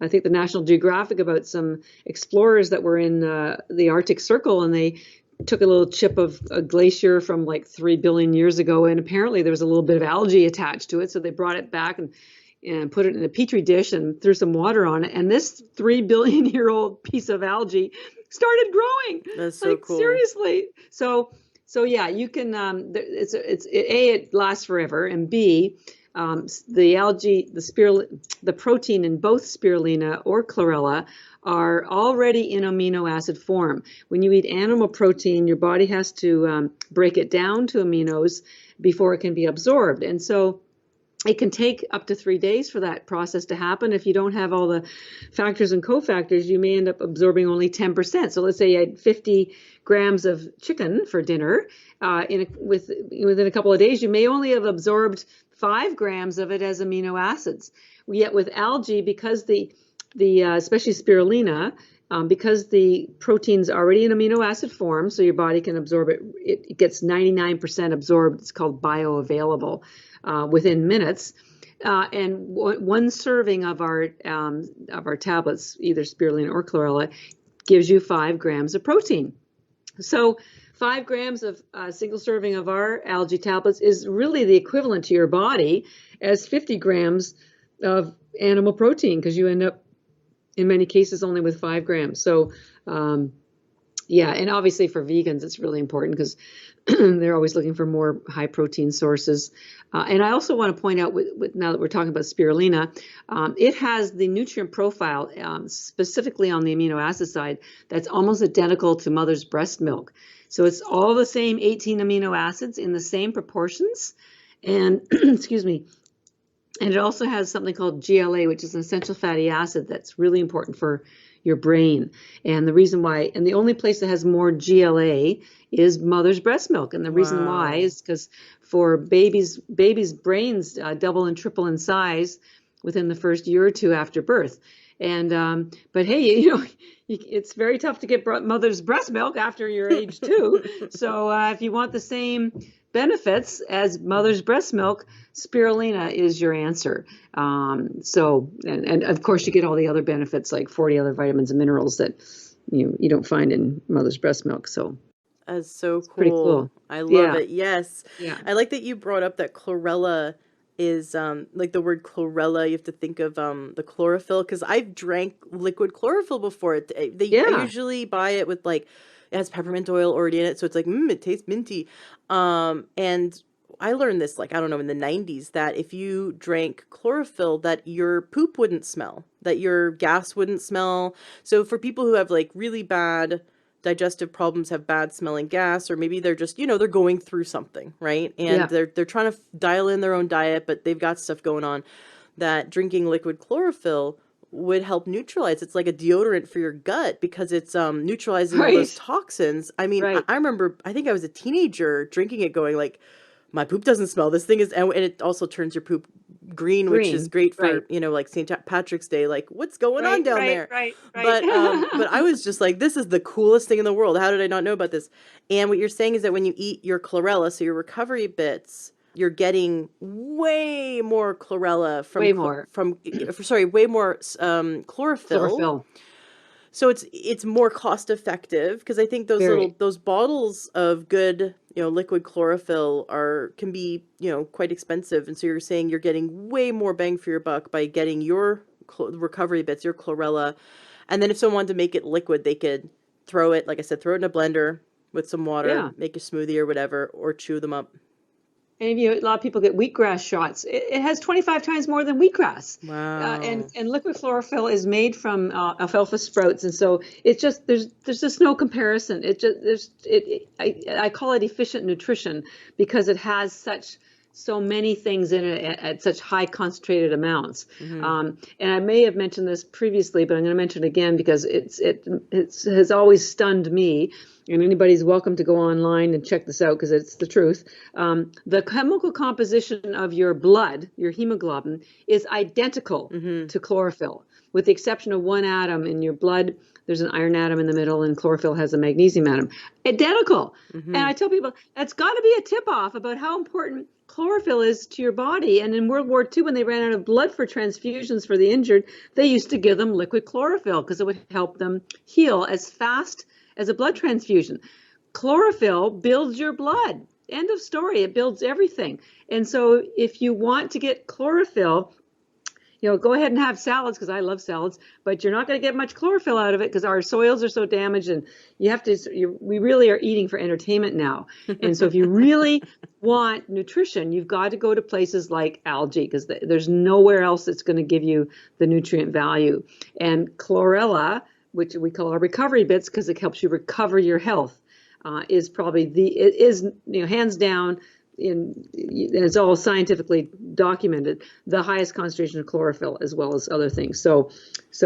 I think the National Geographic about some explorers that were in the Arctic Circle, and they took a little chip of a glacier from like 3 billion years ago, and apparently there was a little bit of algae attached to it. So they brought it back and put it in a petri dish and threw some water on it. And this 3 billion-year-old piece of algae started growing. That's so Like cool. seriously. So yeah, you can. It lasts forever, and B, the algae, the protein in both spirulina or chlorella are already in amino acid form. When you eat animal protein, your body has to break it down to aminos before it can be absorbed, and so it can take up to 3 days for that process to happen. If you don't have all the factors and cofactors, you may end up absorbing only 10%. So let's say you had 50 grams of chicken for dinner. Within a couple of days, you may only have absorbed 5 grams of it as amino acids. Yet with algae, because the especially spirulina, because the protein's already in amino acid form, so your body can absorb it. It gets 99% absorbed. It's called bioavailable within minutes. And one serving of our tablets, either spirulina or chlorella, gives you 5 grams of protein. So 5 grams of single serving of our algae tablets is really the equivalent to your body as 50 grams of animal protein, because you end up in many cases only with 5 grams. So yeah, and obviously for vegans, it's really important because they're always looking for more high protein sources. And I also want to point out, now that we're talking about spirulina, it has the nutrient profile, specifically on the amino acid side, that's almost identical to mother's breast milk. So it's all the same 18 amino acids in the same proportions. And excuse me. And it also has something called GLA, which is an essential fatty acid that's really important for your brain. And the reason why, and the only place that has more GLA is mother's breast milk. And the reason why Wow. is because for babies' brains double and triple in size within the first year or two after birth. And but hey, it's very tough to get mother's breast milk after your age 2. So if you want the same benefits as mother's breast milk, spirulina is your answer. And of course you get all the other benefits like 40 other vitamins and minerals that you don't find in mother's breast milk. So That's so it's pretty cool. cool. I love Yeah, it. Yes. yeah, I like that you brought up that chlorella is like the word chlorella, you have to think of the chlorophyll because I've drank liquid chlorophyll before. I yeah. usually buy it with like it has peppermint oil already in it, so it's like it tastes minty. And I learned this, like, I don't know, in the 90s, that if you drank chlorophyll, that your poop wouldn't smell, that your gas wouldn't smell. So for people who have like really bad digestive problems, have bad smelling gas, or maybe they're just, they're going through something, right? And Yeah. they're trying to dial in their own diet, but they've got stuff going on, that drinking liquid chlorophyll would help neutralize. It's like a deodorant for your gut because it's neutralizing all those Right. toxins. I mean, I Right. I remember, I think I was a teenager drinking it, going like, my poop doesn't smell. This thing is, and it also turns your poop green, which is Green. great Right. for, like St. Patrick's Day. Like, what's going on Right. down Right. there? Right. Right. But I was just like, this is the coolest thing in the world. How did I not know about this? And what you're saying is that when you eat your chlorella, so your recovery bits, you're getting way more chlorella Way more sorry, way more chlorophyll. chlorophyll. So it's more cost effective, because I think Very. those bottles of good, liquid chlorophyll can be, quite expensive. And so you're saying you're getting way more bang for your buck by getting your recovery bits, your chlorella. And then if someone wanted to make it liquid, they could throw it, like I said, throw it in a blender with some water, Yeah. make a smoothie or whatever, or chew them up. And a lot of people get wheatgrass shots. It has 25 times more than wheatgrass. And Wow. and liquid chlorophyll is made from alfalfa sprouts, and so it's just there's just no comparison. It just there's it I call it efficient nutrition because it has so many things in it at such high concentrated amounts. Mm-hmm. And I may have mentioned this previously, but I'm going to mention it again because it has always stunned me. And anybody's welcome to go online and check this out because it's the truth. The chemical composition of your blood, your hemoglobin, is identical Mm-hmm. to chlorophyll, with the exception of one atom in your blood. There's an iron atom in the middle, and chlorophyll has a magnesium atom. Identical. And Mm-hmm. I tell people that's got to be a tip off about how important chlorophyll is to your body. And in World War II, when they ran out of blood for transfusions for the injured, they used to give them liquid chlorophyll because it would help them heal as fast as a blood transfusion. Chlorophyll builds your blood. End of story. It builds everything. And so if you want to get chlorophyll, go ahead and have salads because I love salads, but you're not going to get much chlorophyll out of it because our soils are so damaged, and we really are eating for entertainment now. And so if you really want nutrition, you've got to go to places like algae because there's nowhere else that's going to give you the nutrient value. And chlorella, which we call our recovery bits because it helps you recover your health, is probably it is, hands down, and it's all scientifically documented, the highest concentration of chlorophyll as well as other things. So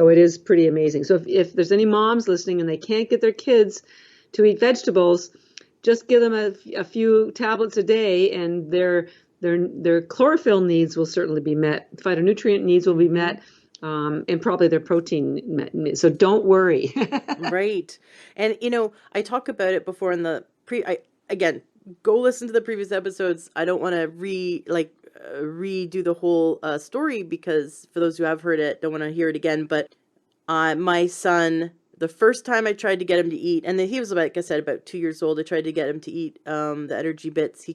it is pretty amazing. So if there's any moms listening and they can't get their kids to eat vegetables, just give them a few tablets a day, and their chlorophyll needs will certainly be met. Phytonutrient needs will be met. And probably their protein. So don't worry. Right. And I talk about it before in the again, go listen to the previous episodes. I don't want to redo the whole story, because for those who have heard it, don't want to hear it again. But my son, the first time I tried to get him to eat, and then he was, like I said, about 2 years old. I tried to get him to eat the energy bits.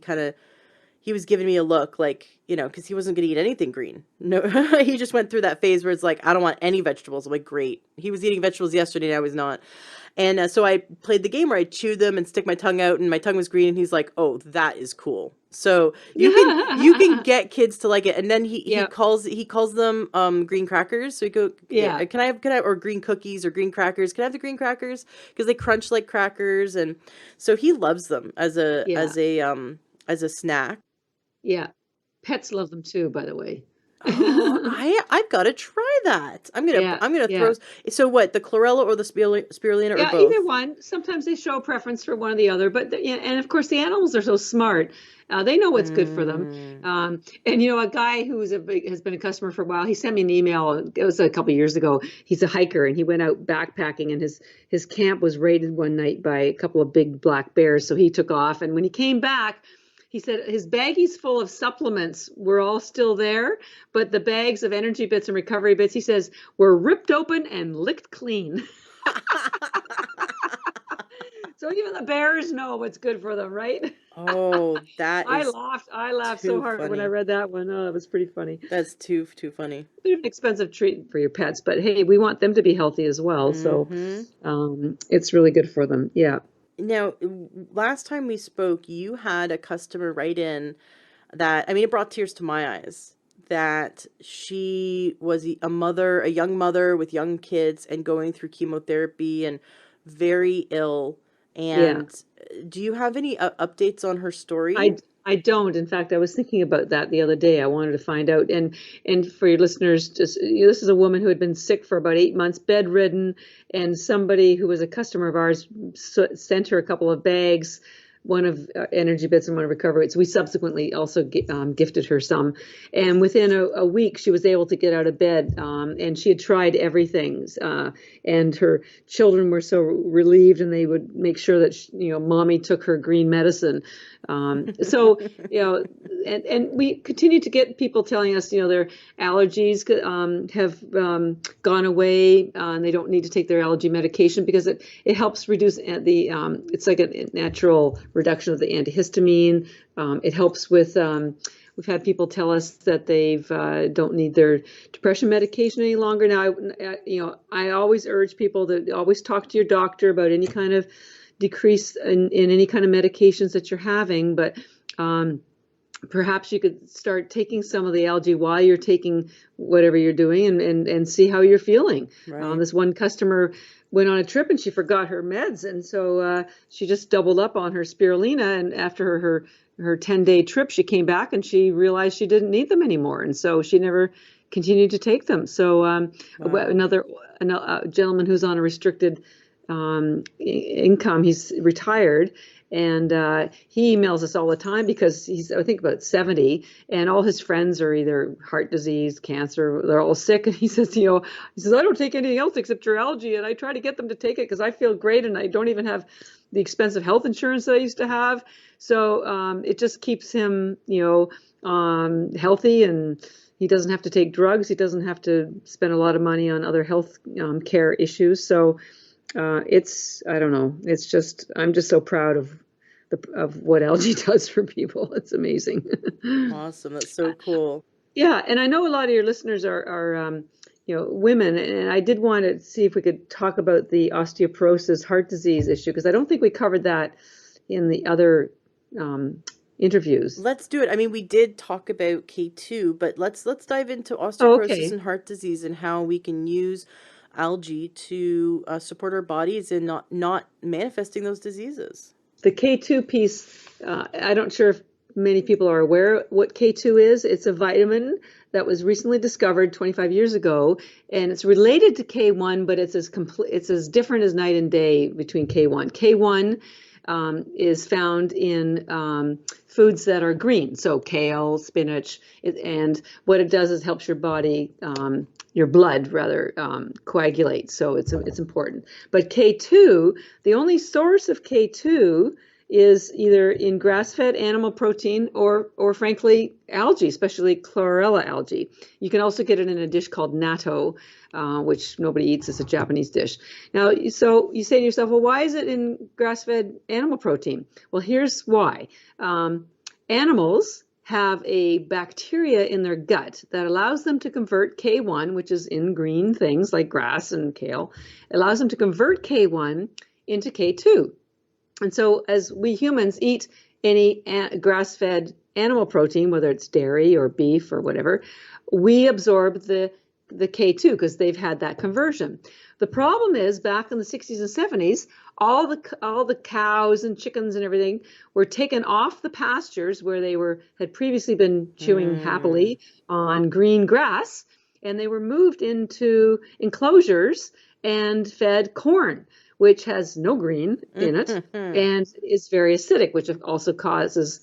He was giving me a look like, because he wasn't going to eat anything green. No, he just went through that phase where it's like, I don't want any vegetables. I'm like, great. He was eating vegetables yesterday, now he's not. And so I played the game where I chewed them and stick my tongue out, and my tongue was green, and he's like, oh, that is cool. So you can get kids to like it. And then he Yeah. calls them green crackers. So we go, Yeah. can I have or green cookies or green crackers? Can I have the green crackers? Because they crunch like crackers, and so he loves them as Yeah. a snack. Yeah. Pets love them too, by the way. Oh, I've got to try that. Yeah. I'm gonna Yeah. throw. So what? The chlorella or the spirulina or Yeah, both? either one. Sometimes they show a preference for one or the other, but yeah, and of course the animals are so smart. They know what's good for them. Mm. And a guy has been a customer for a while. He sent me an email. It was a couple of years ago. He's a hiker, and he went out backpacking, and his camp was raided one night by a couple of big black bears. So he took off, and when he came back, he said his baggies full of supplements were all still there, but the bags of energy bits and recovery bits, he says, were ripped open and licked clean. So even the bears know what's good for them, right? Oh, that I is laughed. I laughed so too hard when I funny. read that one. Oh, it was pretty funny. That's too funny. Bit of an expensive treat for your pets, but hey, we want them to be healthy as well. So Hmm. it's really good for them. Yeah. Now, last time we spoke, you had a customer write in that, I mean, it brought tears to my eyes that she was a mother, a young mother with young kids and going through chemotherapy and very ill. Yeah. And do you have any updates on her story? I don't. In fact, I was thinking about that the other day. I wanted to find out. And for your listeners, just this is a woman who had been sick for about 8 months, bedridden, and somebody who was a customer of ours sent her a couple of bags, one of energy bits and one of recovery. So we subsequently also gifted her some. And within a week, she was able to get out of bed. And she had tried everything. And her children were so relieved, and they would make sure that mommy took her green medicine. So, and we continue to get people telling us, their allergies have gone away, and they don't need to take their allergy medication because it helps reduce it's like a natural reduction of the antihistamine. It helps with, we've had people tell us that they've don't need their depression medication any longer. Now, I always urge people to always talk to your doctor about any kind of decrease in any kind of medications that you're having, but perhaps you could start taking some of the algae while you're taking whatever you're doing and see how you're feeling. Right. This one customer went on a trip and she forgot her meds, and so she just doubled up on her spirulina, and after her 10-day trip, she came back and she realized she didn't need them anymore, and so she never continued to take them. So Wow. another gentleman who's on a restricted income, he's retired, and he emails us all the time because he's, I think, about 70, and all his friends are either heart disease, cancer, they're all sick, and he says, I don't take anything else except your algae, and I try to get them to take it because I feel great, and I don't even have the expensive health insurance that I used to have. So it just keeps him, healthy, and he doesn't have to take drugs. He doesn't have to spend a lot of money on other health care issues. So I don't know. I'm just so proud of what algae does for people. It's amazing. Awesome. That's so cool. Yeah. And I know a lot of your listeners are women, and I did want to see if we could talk about the osteoporosis heart disease issue, because I don't think we covered that in the other interviews. Let's do it. I mean, we did talk about K2, but let's dive into Oh, osteoporosis okay. and heart disease and how we can use algae to support our bodies and not manifesting those diseases. The K2 piece, I'm not sure if many people are aware what K2 is. It's a vitamin that was recently discovered 25 years ago, and it's related to K1, but it's as different as night and day between K1. K1 is found in foods that are green, so kale, spinach, and what it does is helps your body, your blood rather, coagulate. So it's important. But K2, the only source of K2 is either in grass-fed animal protein or frankly algae, especially chlorella algae. You can also get it in a dish called natto, which nobody eats. It's a Japanese dish. Now, so you say to yourself, well, why is it in grass-fed animal protein? Well, here's why. Animals have a bacteria in their gut that allows them to convert K1, which is in green things like grass and kale, allows them to convert K1 into K2. And so as we humans eat any grass-fed animal protein, whether it's dairy or beef or whatever, we absorb the K2 because they've had that conversion. The problem is back in the 60s and 70s, all the cows and chickens and everything were taken off the pastures where they had previously been chewing happily on green grass, and they were moved into enclosures and fed corn, which has no green in it and is very acidic, which also causes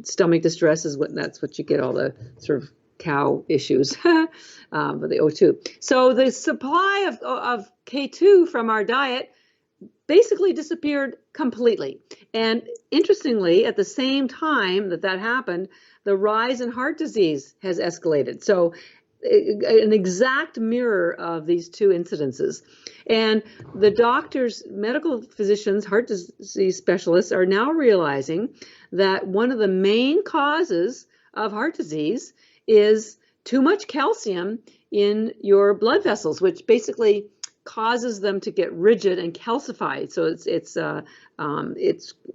stomach distress. That's what you get all the sort of cow issues with the O2. So the supply of K2 from our diet basically disappeared completely. And interestingly, at the same time that happened, the rise in heart disease has escalated. So an exact mirror of these two incidences. And the doctors, medical physicians, heart disease specialists are now realizing that one of the main causes of heart disease is too much calcium in your blood vessels, which basically causes them to get rigid and calcified. So it's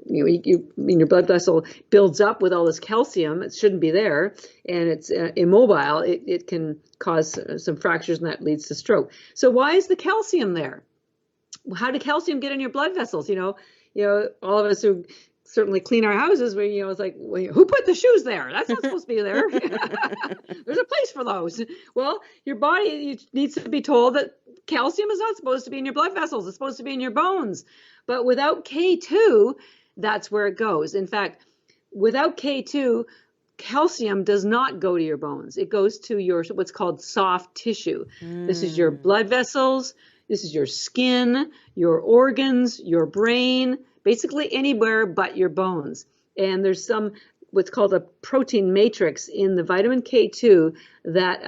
when your blood vessel builds up with all this calcium, it shouldn't be there, and it's immobile. It can cause some fractures, and that leads to stroke. So why is the calcium there? How did calcium get in your blood vessels? All of us who certainly clean our houses, it's like, well, who put the shoes there? That's not supposed to be there. There's a place for those. Well, your body needs to be told that calcium is not supposed to be in your blood vessels. It's supposed to be in your bones. But without K2, that's where it goes. In fact, without K2, calcium does not go to your bones. It goes to your what's called soft tissue. This is your blood vessels. This is your skin, your organs, your brain, basically anywhere but your bones. And there's what's called a protein matrix in the vitamin K2 that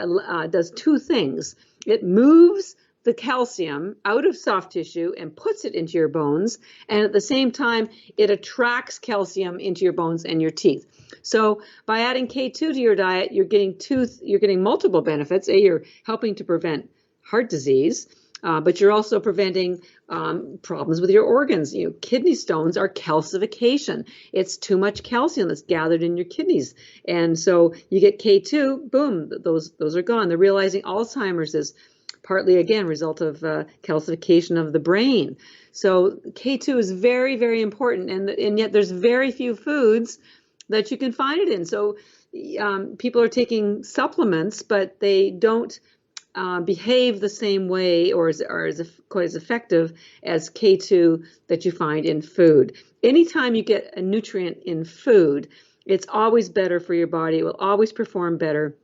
does two things. It moves the calcium out of soft tissue and puts it into your bones. And at the same time, it attracts calcium into your bones and your teeth. So by adding K2 to your diet, you're getting multiple benefits. You're helping to prevent heart disease. But you're also preventing problems with your organs. Kidney stones are calcification. It's too much calcium that's gathered in your kidneys. And so you get K2, boom, those are gone. They're realizing Alzheimer's is partly, again, result of calcification of the brain. So K2 is very, very important. And yet there's very few foods that you can find it in. So people are taking supplements, but they don't behave the same way or quite as effective as K2 that you find in food. Anytime you get a nutrient in food, it's always better for your body. It will always perform better.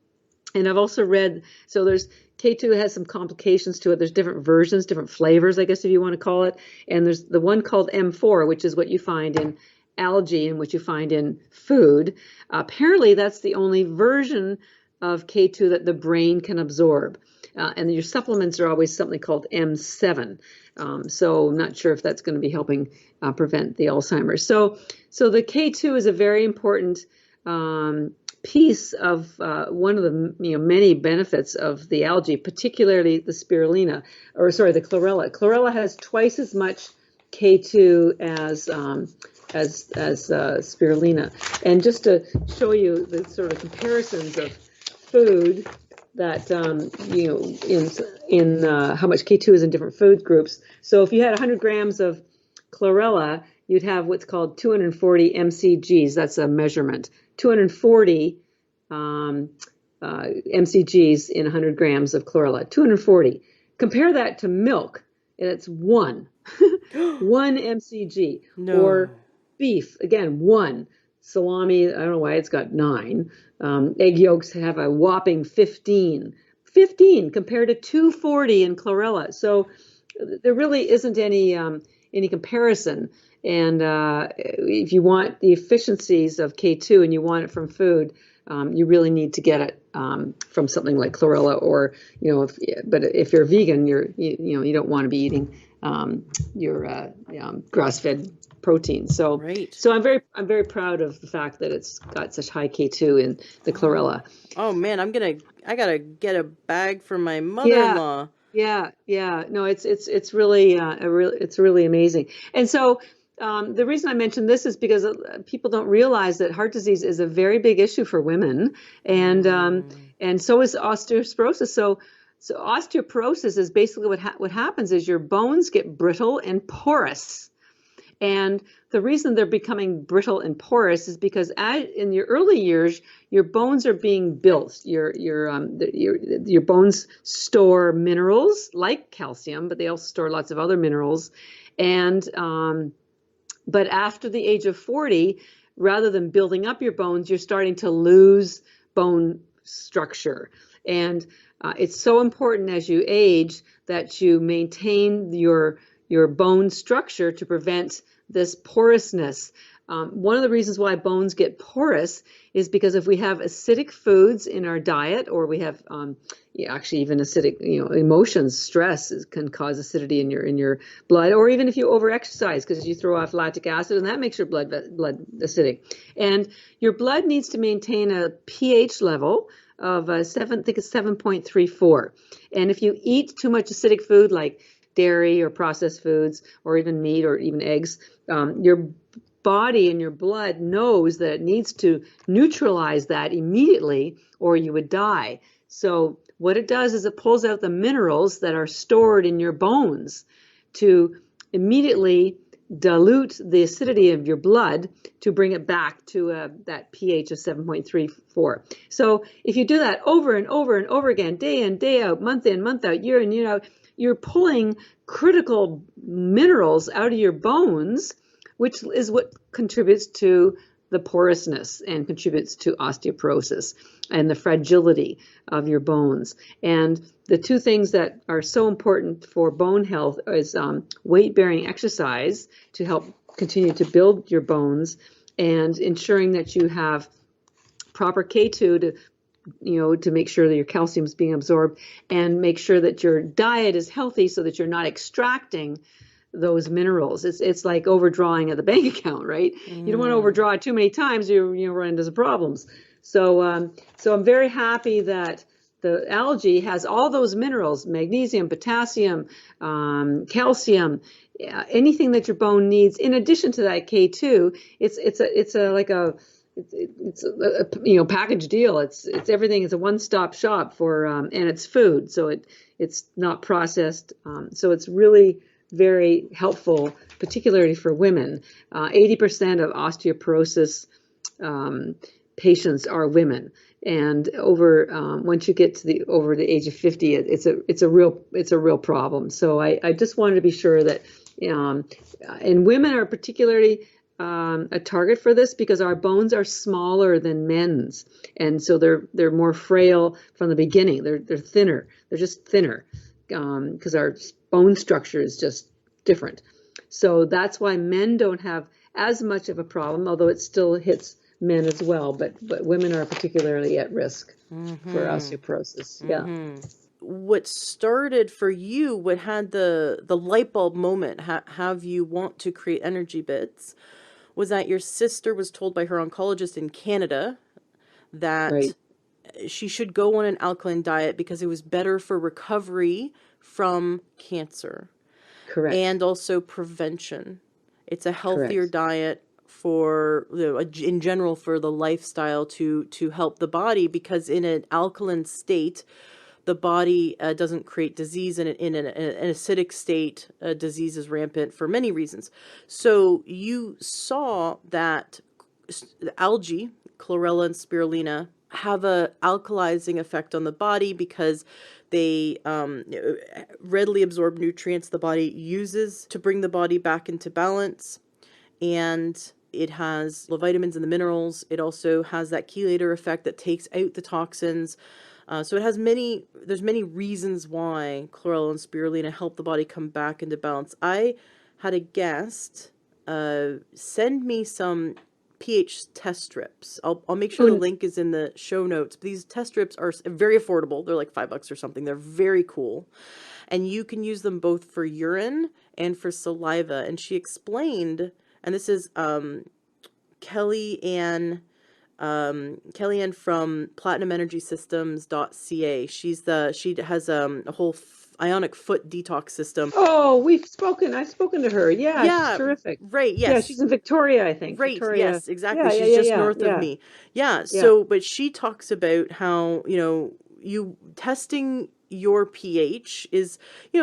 And I've also read, so there's K2 has some complications to it. There's different versions, different flavors, I guess if you want to call it. And there's the one called M4, which is what you find in algae and what you find in food. Apparently, that's the only version of K2 that the brain can absorb. And your supplements are always something called M7. So I'm not sure if that's going to be helping prevent the Alzheimer's. So the K2 is a very important piece of one of the many benefits of the algae, particularly the spirulina, the chlorella. Chlorella has twice as much K2 as spirulina. And just to show you the sort of comparisons of food that in how much K2 is in different food groups. So if you had 100 grams of chlorella, you'd have what's called 240 mcgs. That's a measurement. 240 mcgs in 100 grams of chlorella. 240. Compare that to milk, and it's 1. 1 mcg. No. Or beef, again, 1. Salami, I don't know why it's got 9. Egg yolks have a whopping 15. 15 compared to 240 in chlorella. So there really isn't any comparison. And if you want the efficiencies of K2 and you want it from food, you really need to get it from something like chlorella, or but if you're vegan, you don't want to be eating your grass-fed protein. So right. So I'm very proud of the fact that it's got such high K2 in the chlorella. Oh man, I gotta get a bag for my mother-in-law. Yeah. No, it's really it's really amazing. And so the reason I mention this is because people don't realize that heart disease is a very big issue for women, and so is osteoporosis. So osteoporosis is basically what happens is your bones get brittle and porous. And the reason they're becoming brittle and porous is because in your early years, your bones are being built. Your bones store minerals like calcium, but they also store lots of other minerals. And but after the age of 40, rather than building up your bones, you're starting to lose bone structure. And it's so important as you age that you maintain your bone structure to prevent this porousness. One of the reasons why bones get porous is because if we have acidic foods in our diet, or we have actually even acidic emotions, stress can cause acidity in your blood, or even if you overexercise because you throw off lactic acid, and that makes your blood acidic. And your blood needs to maintain a pH level of 7.34. And if you eat too much acidic food like dairy or processed foods or even meat or even eggs, your body and your blood knows that it needs to neutralize that immediately or you would die. So what it does is it pulls out the minerals that are stored in your bones to immediately dilute the acidity of your blood to bring it back to that pH of 7.34. So if you do that over and over and over again, day in, day out, month in, month out, year in, year out, you're pulling critical minerals out of your bones, which is what contributes to the porousness and contributes to osteoporosis and the fragility of your bones. And the two things that are so important for bone health is weight-bearing exercise to help continue to build your bones and ensuring that you have proper K2 to make sure that your calcium is being absorbed and make sure that your diet is healthy so that you're not extracting those minerals. It's like overdrawing at the bank account, right? You don't want to overdraw it too many times, you run into some problems. So I'm very happy that the algae has all those minerals: magnesium, potassium, calcium, anything that your bone needs. In addition to that K2, it's a package deal. It's everything. It's a one-stop shop for and it's food, so it's not processed. So it's really very helpful, particularly for women. 80% of osteoporosis patients are women, and once you get to over the age of 50, it's a real problem. So I just wanted to be sure that, and women are particularly a target for this because our bones are smaller than men's, and so they're more frail from the beginning. They're thinner. They're just thinner because our bone structure is just different. So that's why men don't have as much of a problem, although it still hits men as well. But women are particularly at risk for osteoporosis. Yeah. What started for you, what had the light bulb moment, have you want to create energy bits, was that your sister was told by her oncologist in Canada that Right. she should go on an alkaline diet because it was better for recovery from cancer Correct. and also prevention. It's a healthier Correct. diet for in general for the lifestyle to help the body, because in an alkaline state the body doesn't create disease, and in an acidic state disease is rampant for many reasons. So you saw that algae, chlorella and spirulina, have a alkalizing effect on the body because they readily absorb nutrients the body uses to bring the body back into balance. And it has the vitamins and the minerals. It also has that chelator effect that takes out the toxins. So it has there's many reasons why chlorella and spirulina help the body come back into balance. I had a guest send me some pH test strips. I'll make sure the link is in the show notes. But these test strips are very affordable. They're like $5 or something. They're very cool. And you can use them both for urine and for saliva. And she explained, and this is Kellyanne from platinumenergysystems.ca. She has a whole ionic foot detox system. Oh, I've spoken to her. Yeah, she's Yeah, terrific. right, Yeah, yes. she's in Victoria, I think. Right, Victoria. yes, exactly. Yeah, yeah, She's yeah, just yeah, north of yeah, me. Yeah, yeah. but she talks about how, you testing your pH is,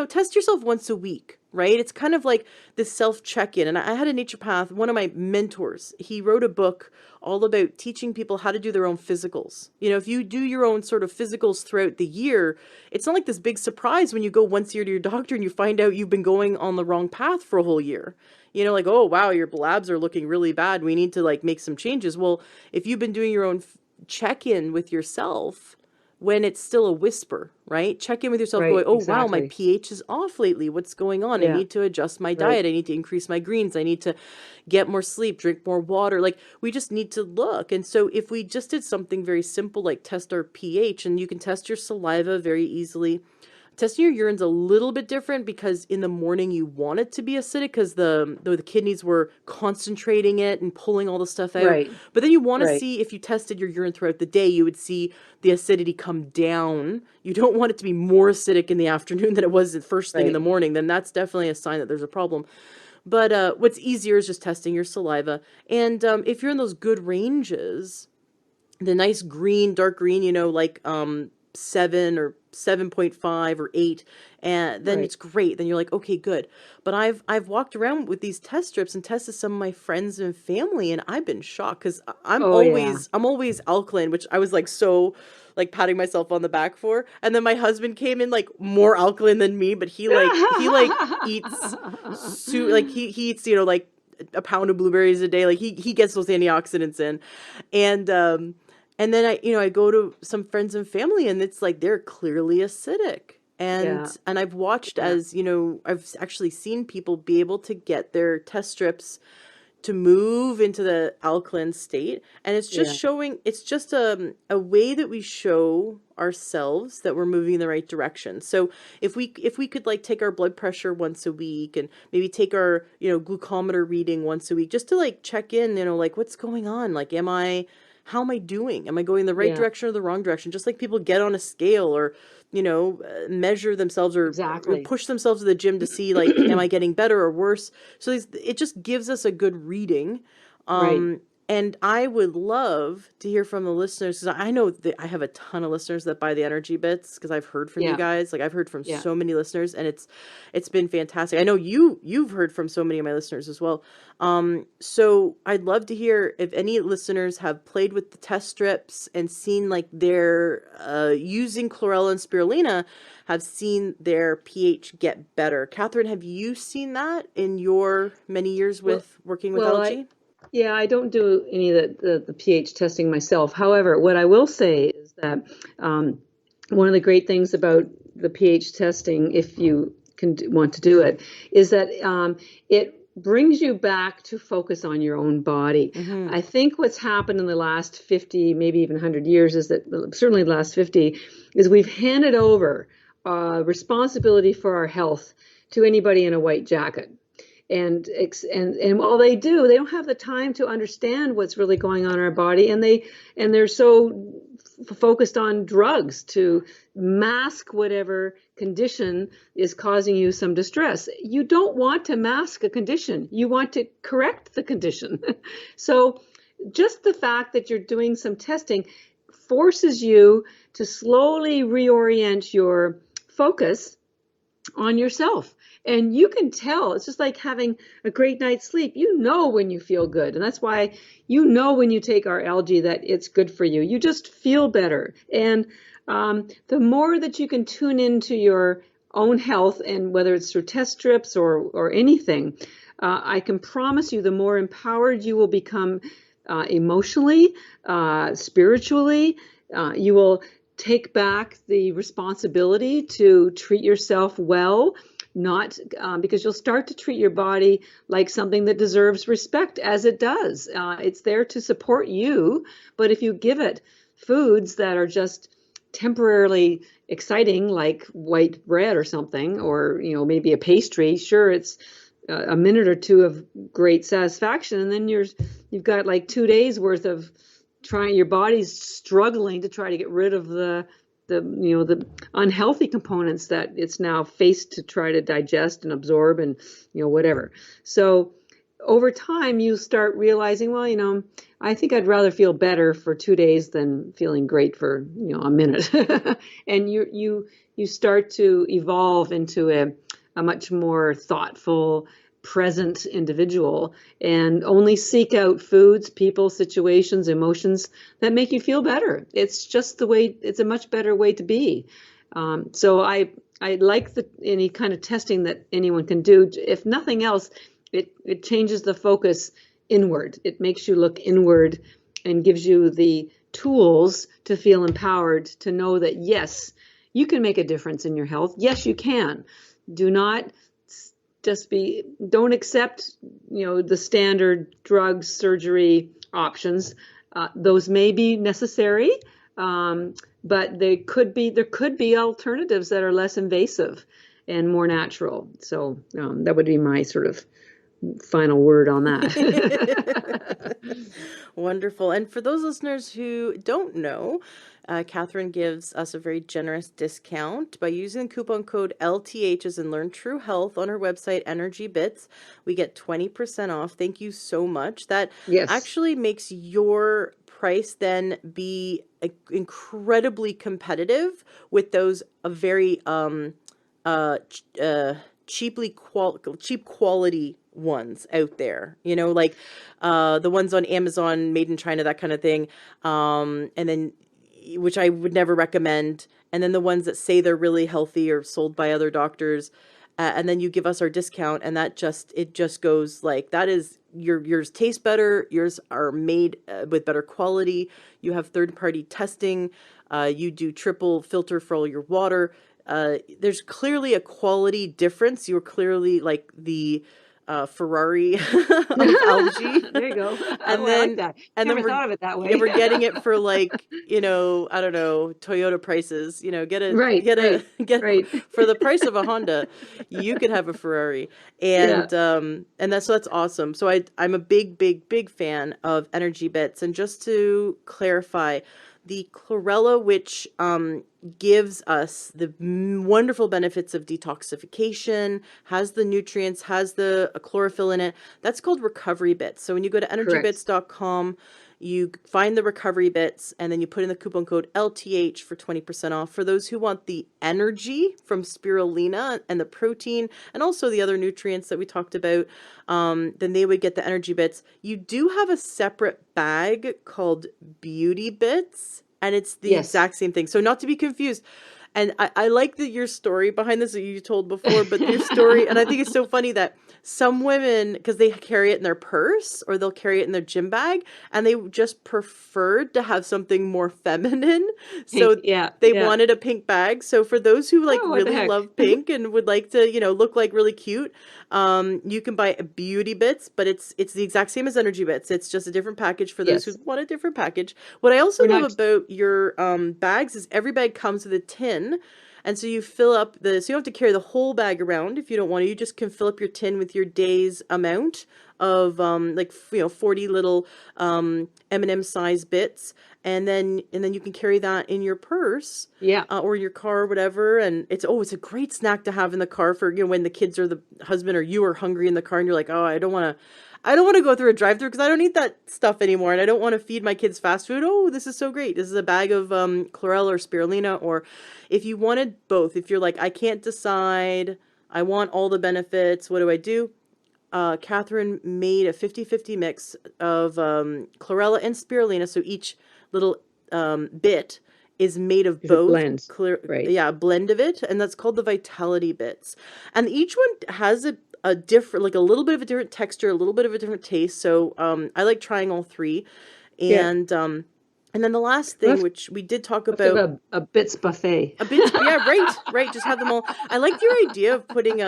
test yourself once a week, right? It's kind of like this self-check-in. And I had a naturopath, one of my mentors, he wrote a book all about teaching people how to do their own physicals. If you do your own sort of physicals throughout the year, it's not like this big surprise when you go once a year to your doctor and you find out you've been going on the wrong path for a whole year. Like, oh, wow, your labs are looking really bad. We need to make some changes. Well, if you've been doing your own check-in with yourself when it's still a whisper, right? Check in with yourself going, Right, oh, wow, my exactly. pH is off lately. What's going on? I Yeah, need to adjust my right. diet. I need to increase my greens. I need to get more sleep, drink more water. We just need to look. And so if we just did something very simple like test our pH, and you can test your saliva very easily, testing your urine's a little bit different because in the morning you want it to be acidic because the kidneys were concentrating it and pulling all the stuff out. Right. But then you want to Right. see if you tested your urine throughout the day, you would see the acidity come down. You don't want it to be more acidic in the afternoon than it was the first thing in the Right. morning. Then that's definitely a sign that there's a problem. But what's easier is just testing your saliva. And if you're in those good ranges, the nice green, dark green, like 7 or 7.5 or 8, and then Right. it's great. Then you're like, okay, good. But I've walked around with these test strips and tested some of my friends and family, and I've been shocked because I'm Oh yeah. always I'm always alkaline, which I was like so like patting myself on the back for. And then my husband came in like more alkaline than me, but he eats like he eats like a pound of blueberries a day. Like he gets those antioxidants in, and then I go to some friends and family, and it's like they're clearly acidic. Yeah. And I've watched Yeah. as, I've actually seen people be able to get their test strips to move into the alkaline state. And Yeah. it's just a way that we show ourselves that we're moving in the right direction. So if we could like take our blood pressure once a week and maybe take our, glucometer reading once a week just to like check in, like what's going on? Like, how am I doing? Am I going in the right Yeah. direction or the wrong direction? Just like people get on a scale or, measure themselves or Exactly. push themselves to the gym to see like, am I getting better or worse? So it just gives us a good reading. Right. And I would love to hear from the listeners because I know that I have a ton of listeners that buy the energy bits because I've heard from you Yeah. guys. Like I've heard from Yeah. so many listeners, and it's been fantastic. I know you've heard from so many of my listeners as well. So I'd love to hear if any listeners have played with the test strips and seen like their using chlorella and spirulina have seen their pH get better. Catherine, have you seen that in your many years Well, with working with well, algae? yeah, I don't do any of the pH testing myself. However, what I will say is that um, one of the great things about the pH testing, if you want to do it, is that it brings you back to focus on your own body. Mm-hmm. I think what's happened in the last 50, maybe even 100 years is that certainly the last 50 is we've handed over responsibility for our health to anybody in a white jacket. And all they do, they don't have the time to understand what's really going on in our body, and they're so focused on drugs to mask whatever condition is causing you some distress. You don't want to mask a condition. You want to correct the condition. So just the fact that you're doing some testing forces you to slowly reorient your focus on yourself. And you can tell, it's just like having a great night's sleep. You know when you feel good. And that's why when you take our algae that it's good for you. You just feel better. And the more that you can tune into your own health, and whether it's through test strips or anything, I can promise you the more empowered you will become emotionally, spiritually. You will take back the responsibility to treat yourself well, not because you'll start to treat your body like something that deserves respect, as it does. It's there to support you, but if you give it foods that are just temporarily exciting, like white bread or something, or maybe a pastry, sure, it's a minute or two of great satisfaction, and then you've got like 2 days worth of your body's struggling to try to get rid of the unhealthy components that it's now faced to try to digest and absorb and whatever. So over time you start realizing, well, I think I'd rather feel better for 2 days than feeling great for a minute. And you start to evolve into a much more thoughtful, present individual, and only seek out foods, people, situations, emotions that make you feel better. It's just it's a much better way to be. So I like any kind of testing that anyone can do. If nothing else, it changes the focus inward. It makes you look inward and gives you the tools to feel empowered, to know that yes, you can make a difference in your health. Yes, you can. Do not don't accept the standard drugs, surgery options. Those may be necessary, but there could be alternatives that are less invasive and more natural. So that would be my sort of final word on that. Wonderful. And for those listeners who don't know, Catherine gives us a very generous discount by using the coupon code LTH as in Learn True Health on her website, Energy Bits. We get 20% off. Thank you so much. That Yes. actually makes your price then be incredibly competitive with those very uh, ch- uh, cheap quality ones out there, like the ones on Amazon made in China, that kind of thing, and then which I would never recommend, and then the ones that say they're really healthy or sold by other doctors, and then you give us our discount, and it just goes like that. Is yours taste better, yours are made with better quality, you have third party testing, you do triple filter for all your water. There's clearly a quality difference. You're clearly like the Ferrari of algae, There you go. and Oh, I like then that. and then Never thought of it that yeah, way. we're getting it for like, I don't know, Toyota prices. Right, right, Get right. for the price of a Honda, you could have a Ferrari, Yeah, and that's awesome. So I'm a big fan of Energy Bits, and just to clarify, the chlorella, which gives us the wonderful benefits of detoxification, has the nutrients, has the chlorophyll in it. That's called recovery bits. So when you go to correct. energybits.com, you find the recovery bits, and then you put in the coupon code LTH for 20% off. For those who want the energy from spirulina and the protein and also the other nutrients that we talked about, then they would get the energy bits. You do have a separate bag called beauty bits, and it's the Yes. exact same thing. So not to be confused. And I like that your story behind this that you told before, but your story, and I think it's so funny that some women, because they carry it in their purse or they'll carry it in their gym bag, and they just preferred to have something more feminine. Pink. So Yeah, they yeah. wanted a pink bag. So for those who like Oh, what the really heck? love pink and would like to, look like really cute, you can buy beauty bits, but it's the exact same as energy bits. It's just a different package for those who Yes. want a different package. What I also We're love not. about your bags is every bag comes with a tin. And so you fill up so you don't have to carry the whole bag around if you don't want to. You just can fill up your tin with your day's amount of 40 little M&M size bits, and then you can carry that in your purse, Yeah. or your car or whatever. And it's a great snack to have in the car for, when the kids or the husband or you are hungry in the car and you're like, oh, I don't want to go through a drive-through because I don't eat that stuff anymore, and I don't want to feed my kids fast food. Oh, this is so great. This is a bag of chlorella or spirulina. Or if you wanted both, if you're like, I can't decide, I want all the benefits, what do I do? Catherine made a 50-50 mix of chlorella and spirulina, so each little bit is made of If it both. blends. Clear, Right. yeah, a blend of it, and that's called the Vitality Bits. And each one has a different, like a little bit of a different texture, a little bit of a different taste. So I like trying all three, Yeah. and then the last We'll thing, which we did talk have to about. have a bits buffet. A bit, yeah, right, right. Just have them all. I like your idea of putting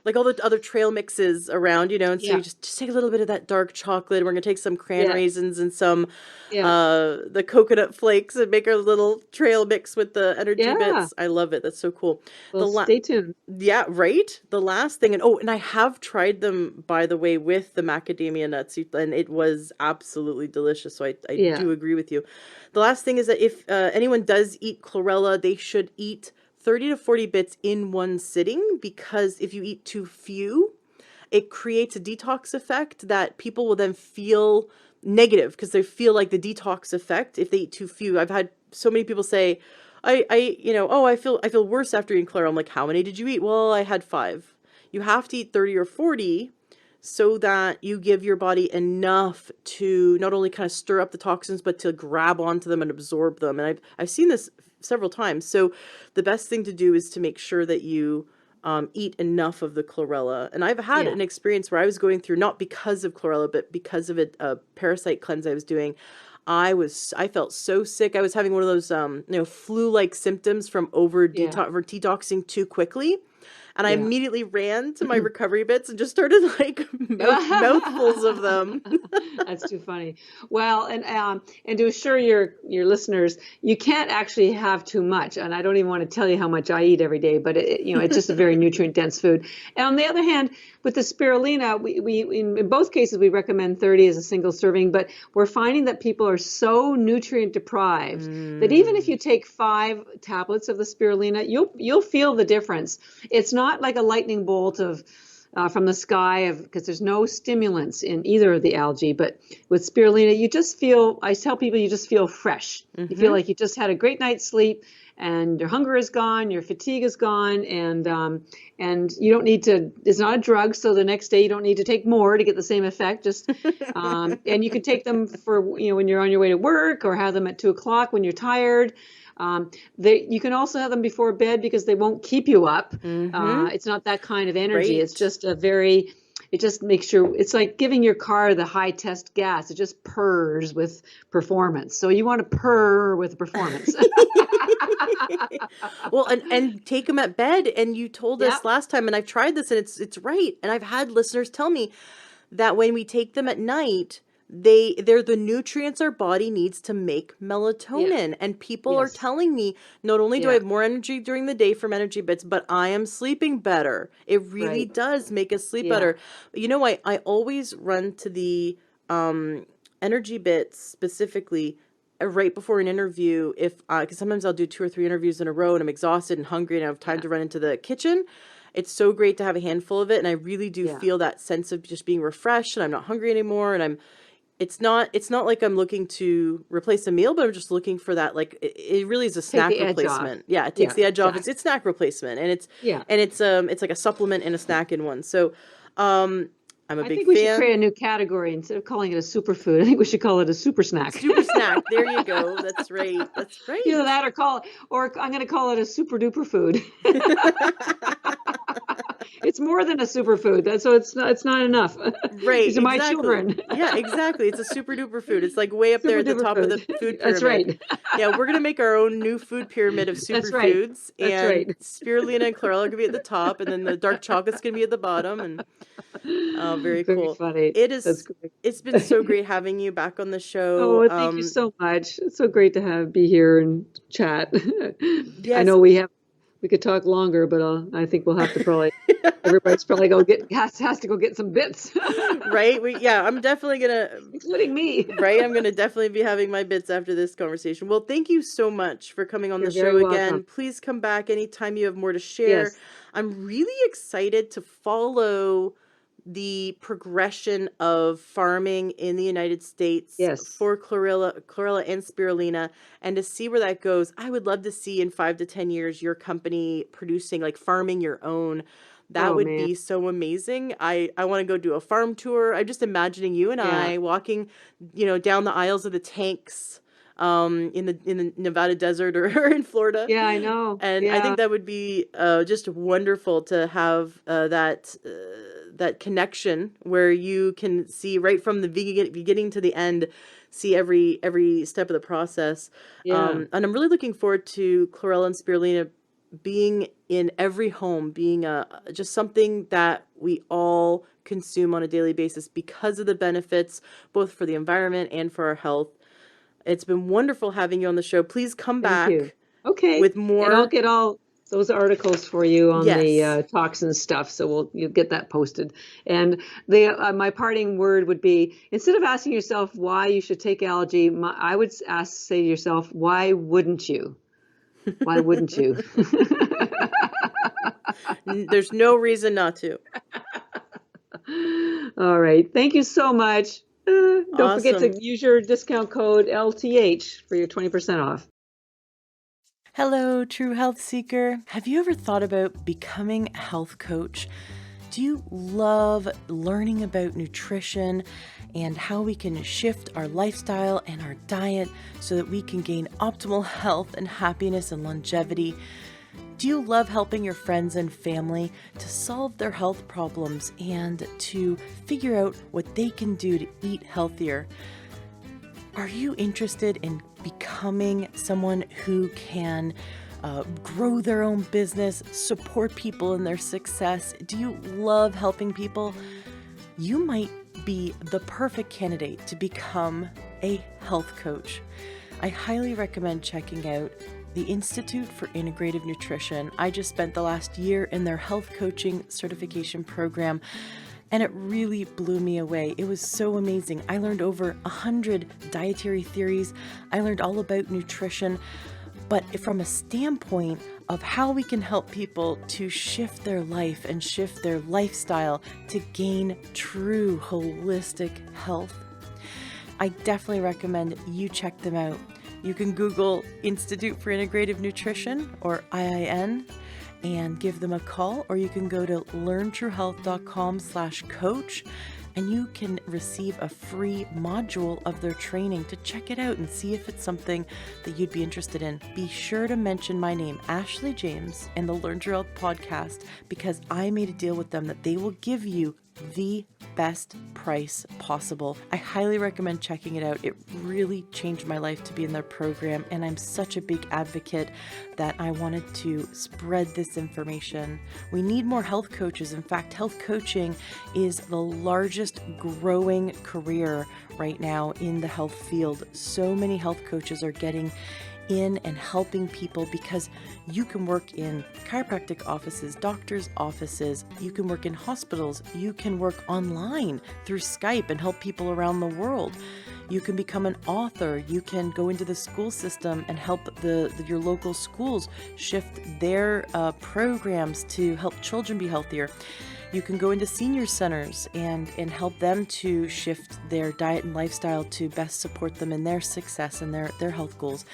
like all the other trail mixes around, and so you Yeah. just take a little bit of that dark chocolate. We're gonna take some cran Yeah. raisins and some Yeah. the coconut flakes and make our little trail mix with the energy Yeah. bits. I love it. That's so cool. Well, The la stay tuned. Yeah, right. The last thing, and I have tried them, by the way, with the macadamia nuts, and it was absolutely delicious. So I Yeah. do agree with you. The last thing is that if anyone does eat chlorella, they should eat 30 to 40 bits in one sitting, because if you eat too few, it creates a detox effect that people will then feel negative because they feel like the detox effect if they eat too few. I've had so many people say, oh, I feel worse after eating chlorella. I'm like, how many did you eat? Well, I had 5. You have to eat 30 or 40 so that you give your body enough to not only kind of stir up the toxins, but to grab onto them and absorb them. And I've seen this several times. So the best thing to do is to make sure that you eat enough of the chlorella. And I've had Yeah. an experience where I was going through, not because of chlorella, but because of a parasite cleanse I was doing. I felt so sick. I was having one of those flu-like symptoms from over Yeah. detoxing too quickly. And I Yeah. immediately ran to my recovery bits and just started like mouthfuls of them. That's too funny. Well, and to assure your listeners, you can't actually have too much. And I don't even want to tell you how much I eat every day, but it's just a very nutrient dense food. And on the other hand, with the spirulina, we in both cases we recommend 30 as a single serving, but we're finding that people are so nutrient deprived that even if you take 5 tablets of the spirulina, you'll feel the difference. It's not like a lightning bolt of from the sky because there's no stimulants in either of the algae. But with spirulina, you just feel, I tell people, you just feel fresh. You feel like you just had a great night's sleep and your hunger is gone, your fatigue is gone, and you don't need to, it's not a drug. So the next day you don't need to take more to get the same effect. Just, and you can take them for, when you're on your way to work, or have them at 2 o'clock when you're tired. You can also have them before bed because they won't keep you up. It's not that kind of energy. Right. It's just it just makes sure, it's like giving your car the high test gas. It just purrs with performance. So you want to purr with performance. Well, and take them at bed. And you told us last time, and I've tried this, and it's right. And I've had listeners tell me that when we take them at night, they're the nutrients our body needs to make melatonin. And people are telling me, not only do I have more energy during the day from energy bits, but I am sleeping better. It really does make us sleep better. You know, I always run to the energy bits specifically right before an interview, because sometimes I'll do 2 or 3 interviews in a row and I'm exhausted and hungry and I have time to run into the kitchen. It's so great to have a handful of it, and I really do feel that sense of just being refreshed, and I'm not hungry anymore, and it's not like I'm looking to replace a meal, but I'm just looking for that, like, it really is a snack replacement. Yeah, it takes the edge off. It's snack replacement, and it's like a supplement and a snack in one. So I'm a big fan. I think we should create a new category. Instead of calling it a superfood, I think we should call it a super snack. Super snack. There you go. That's right. That's right. Either that or I'm going to call it a super duper food. It's more than a superfood. So it's not enough. Right. These are my children. Yeah, exactly. It's a super duper food. It's like way up there at the top of the food pyramid. That's right. Yeah, we're going to make our own new food pyramid of superfoods. That's right. Spirulina and Chlorella are going to be at the top, and then the dark chocolate's going to be at the bottom. And very cool. Funny. It's been so great having you back on the show. Oh, thank you so much. It's so great to be here and chat. Yes. I know we could talk longer, but I think we'll have to probably, everybody's probably has to go get some bits. Right? I'm definitely going to. Including me. Right? I'm going to definitely be having my bits after this conversation. Well, thank you so much for coming on the show again. Welcome. Please come back anytime you have more to share. Yes. I'm really excited to follow the progression of farming in the United States for chlorella and spirulina, and to see where that goes. I would love to see in 5 to 10 years your company producing, like, farming your own. That would be so amazing. I want to go do a farm tour. I'm just imagining you and I walking, down the aisles of the tanks in the Nevada desert or in Florida. Yeah, I know. And I think that would be just wonderful to have that connection where you can see right from the beginning to the end, see every step of the process. And I'm really looking forward to chlorella and spirulina being in every home, being just something that we all consume on a daily basis because of the benefits, both for the environment and for our health. It's been wonderful having you on the show. Please come back. Okay. With more. And I'll get all those articles for you on the toxin stuff, so you'll get that posted. And my parting word would be, instead of asking yourself why you should take algae, I would say to yourself, why wouldn't you? Why wouldn't you? There's no reason not to. All right. Thank you so much. Don't forget to use your discount code LTH for your 20% off. Hello, true health seeker. Have you ever thought about becoming a health coach? Do you love learning about nutrition and how we can shift our lifestyle and our diet so that we can gain optimal health and happiness and longevity? Do you love helping your friends and family to solve their health problems and to figure out what they can do to eat healthier? Are you interested in becoming someone who can grow their own business, support people in their success? Do you love helping people? You might be the perfect candidate to become a health coach. I highly recommend checking out the Institute for Integrative Nutrition. I just spent the last year in their health coaching certification program, and it really blew me away. It was so amazing. I learned over 100 dietary theories. I learned all about nutrition, but from a standpoint of how we can help people to shift their life and shift their lifestyle to gain true holistic health. I definitely recommend you check them out. You can Google Institute for Integrative Nutrition, or IIN, and give them a call, or you can go to learntruehealth.com/coach, and you can receive a free module of their training to check it out and see if it's something that you'd be interested in. Be sure to mention my name, Ashley James, in the Learn True Health podcast, because I made a deal with them that they will give you the best price possible. I highly recommend checking it out. It really changed my life to be in their program, and I'm such a big advocate that I wanted to spread this information. We need more health coaches. In fact, health coaching is the largest growing career right now in the health field. So many health coaches are getting in and helping people because you can work in chiropractic offices, doctors' offices, you can work in hospitals, you can work online through Skype and help people around the world. You can become an author, you can go into the school system and help your local schools shift their programs to help children be healthier. You can go into senior centers and help them to shift their diet and lifestyle to best support them in their success and their health goals.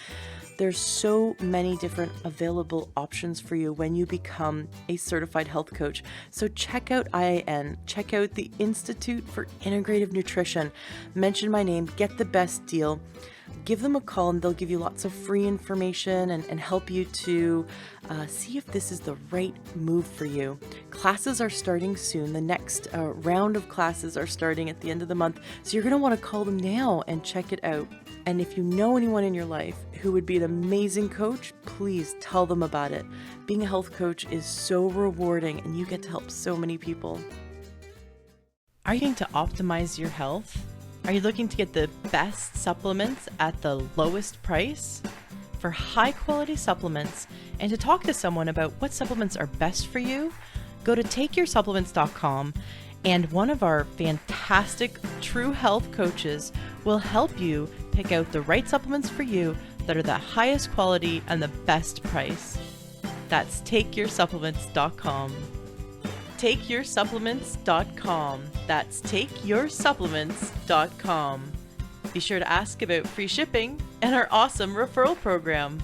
There's so many different available options for you when you become a certified health coach. So check out IIN, check out the Institute for Integrative Nutrition, mention my name, get the best deal, give them a call, and they'll give you lots of free information and help you to see if this is the right move for you. Classes are starting soon. The next round of classes are starting at the end of the month. So you're going to want to call them now and check it out. And if you know anyone in your life who would be an amazing coach, please tell them about it. Being a health coach is so rewarding, and you get to help so many people. Are you looking to optimize your health? Are you looking to get the best supplements at the lowest price? For high quality supplements and to talk to someone about what supplements are best for you, go to takeyoursupplements.com, and one of our fantastic True Health coaches will help you pick out the right supplements for you that are the highest quality and the best price. That's takeyoursupplements.com. takeyoursupplements.com. That's takeyoursupplements.com. Be sure to ask about free shipping and our awesome referral program.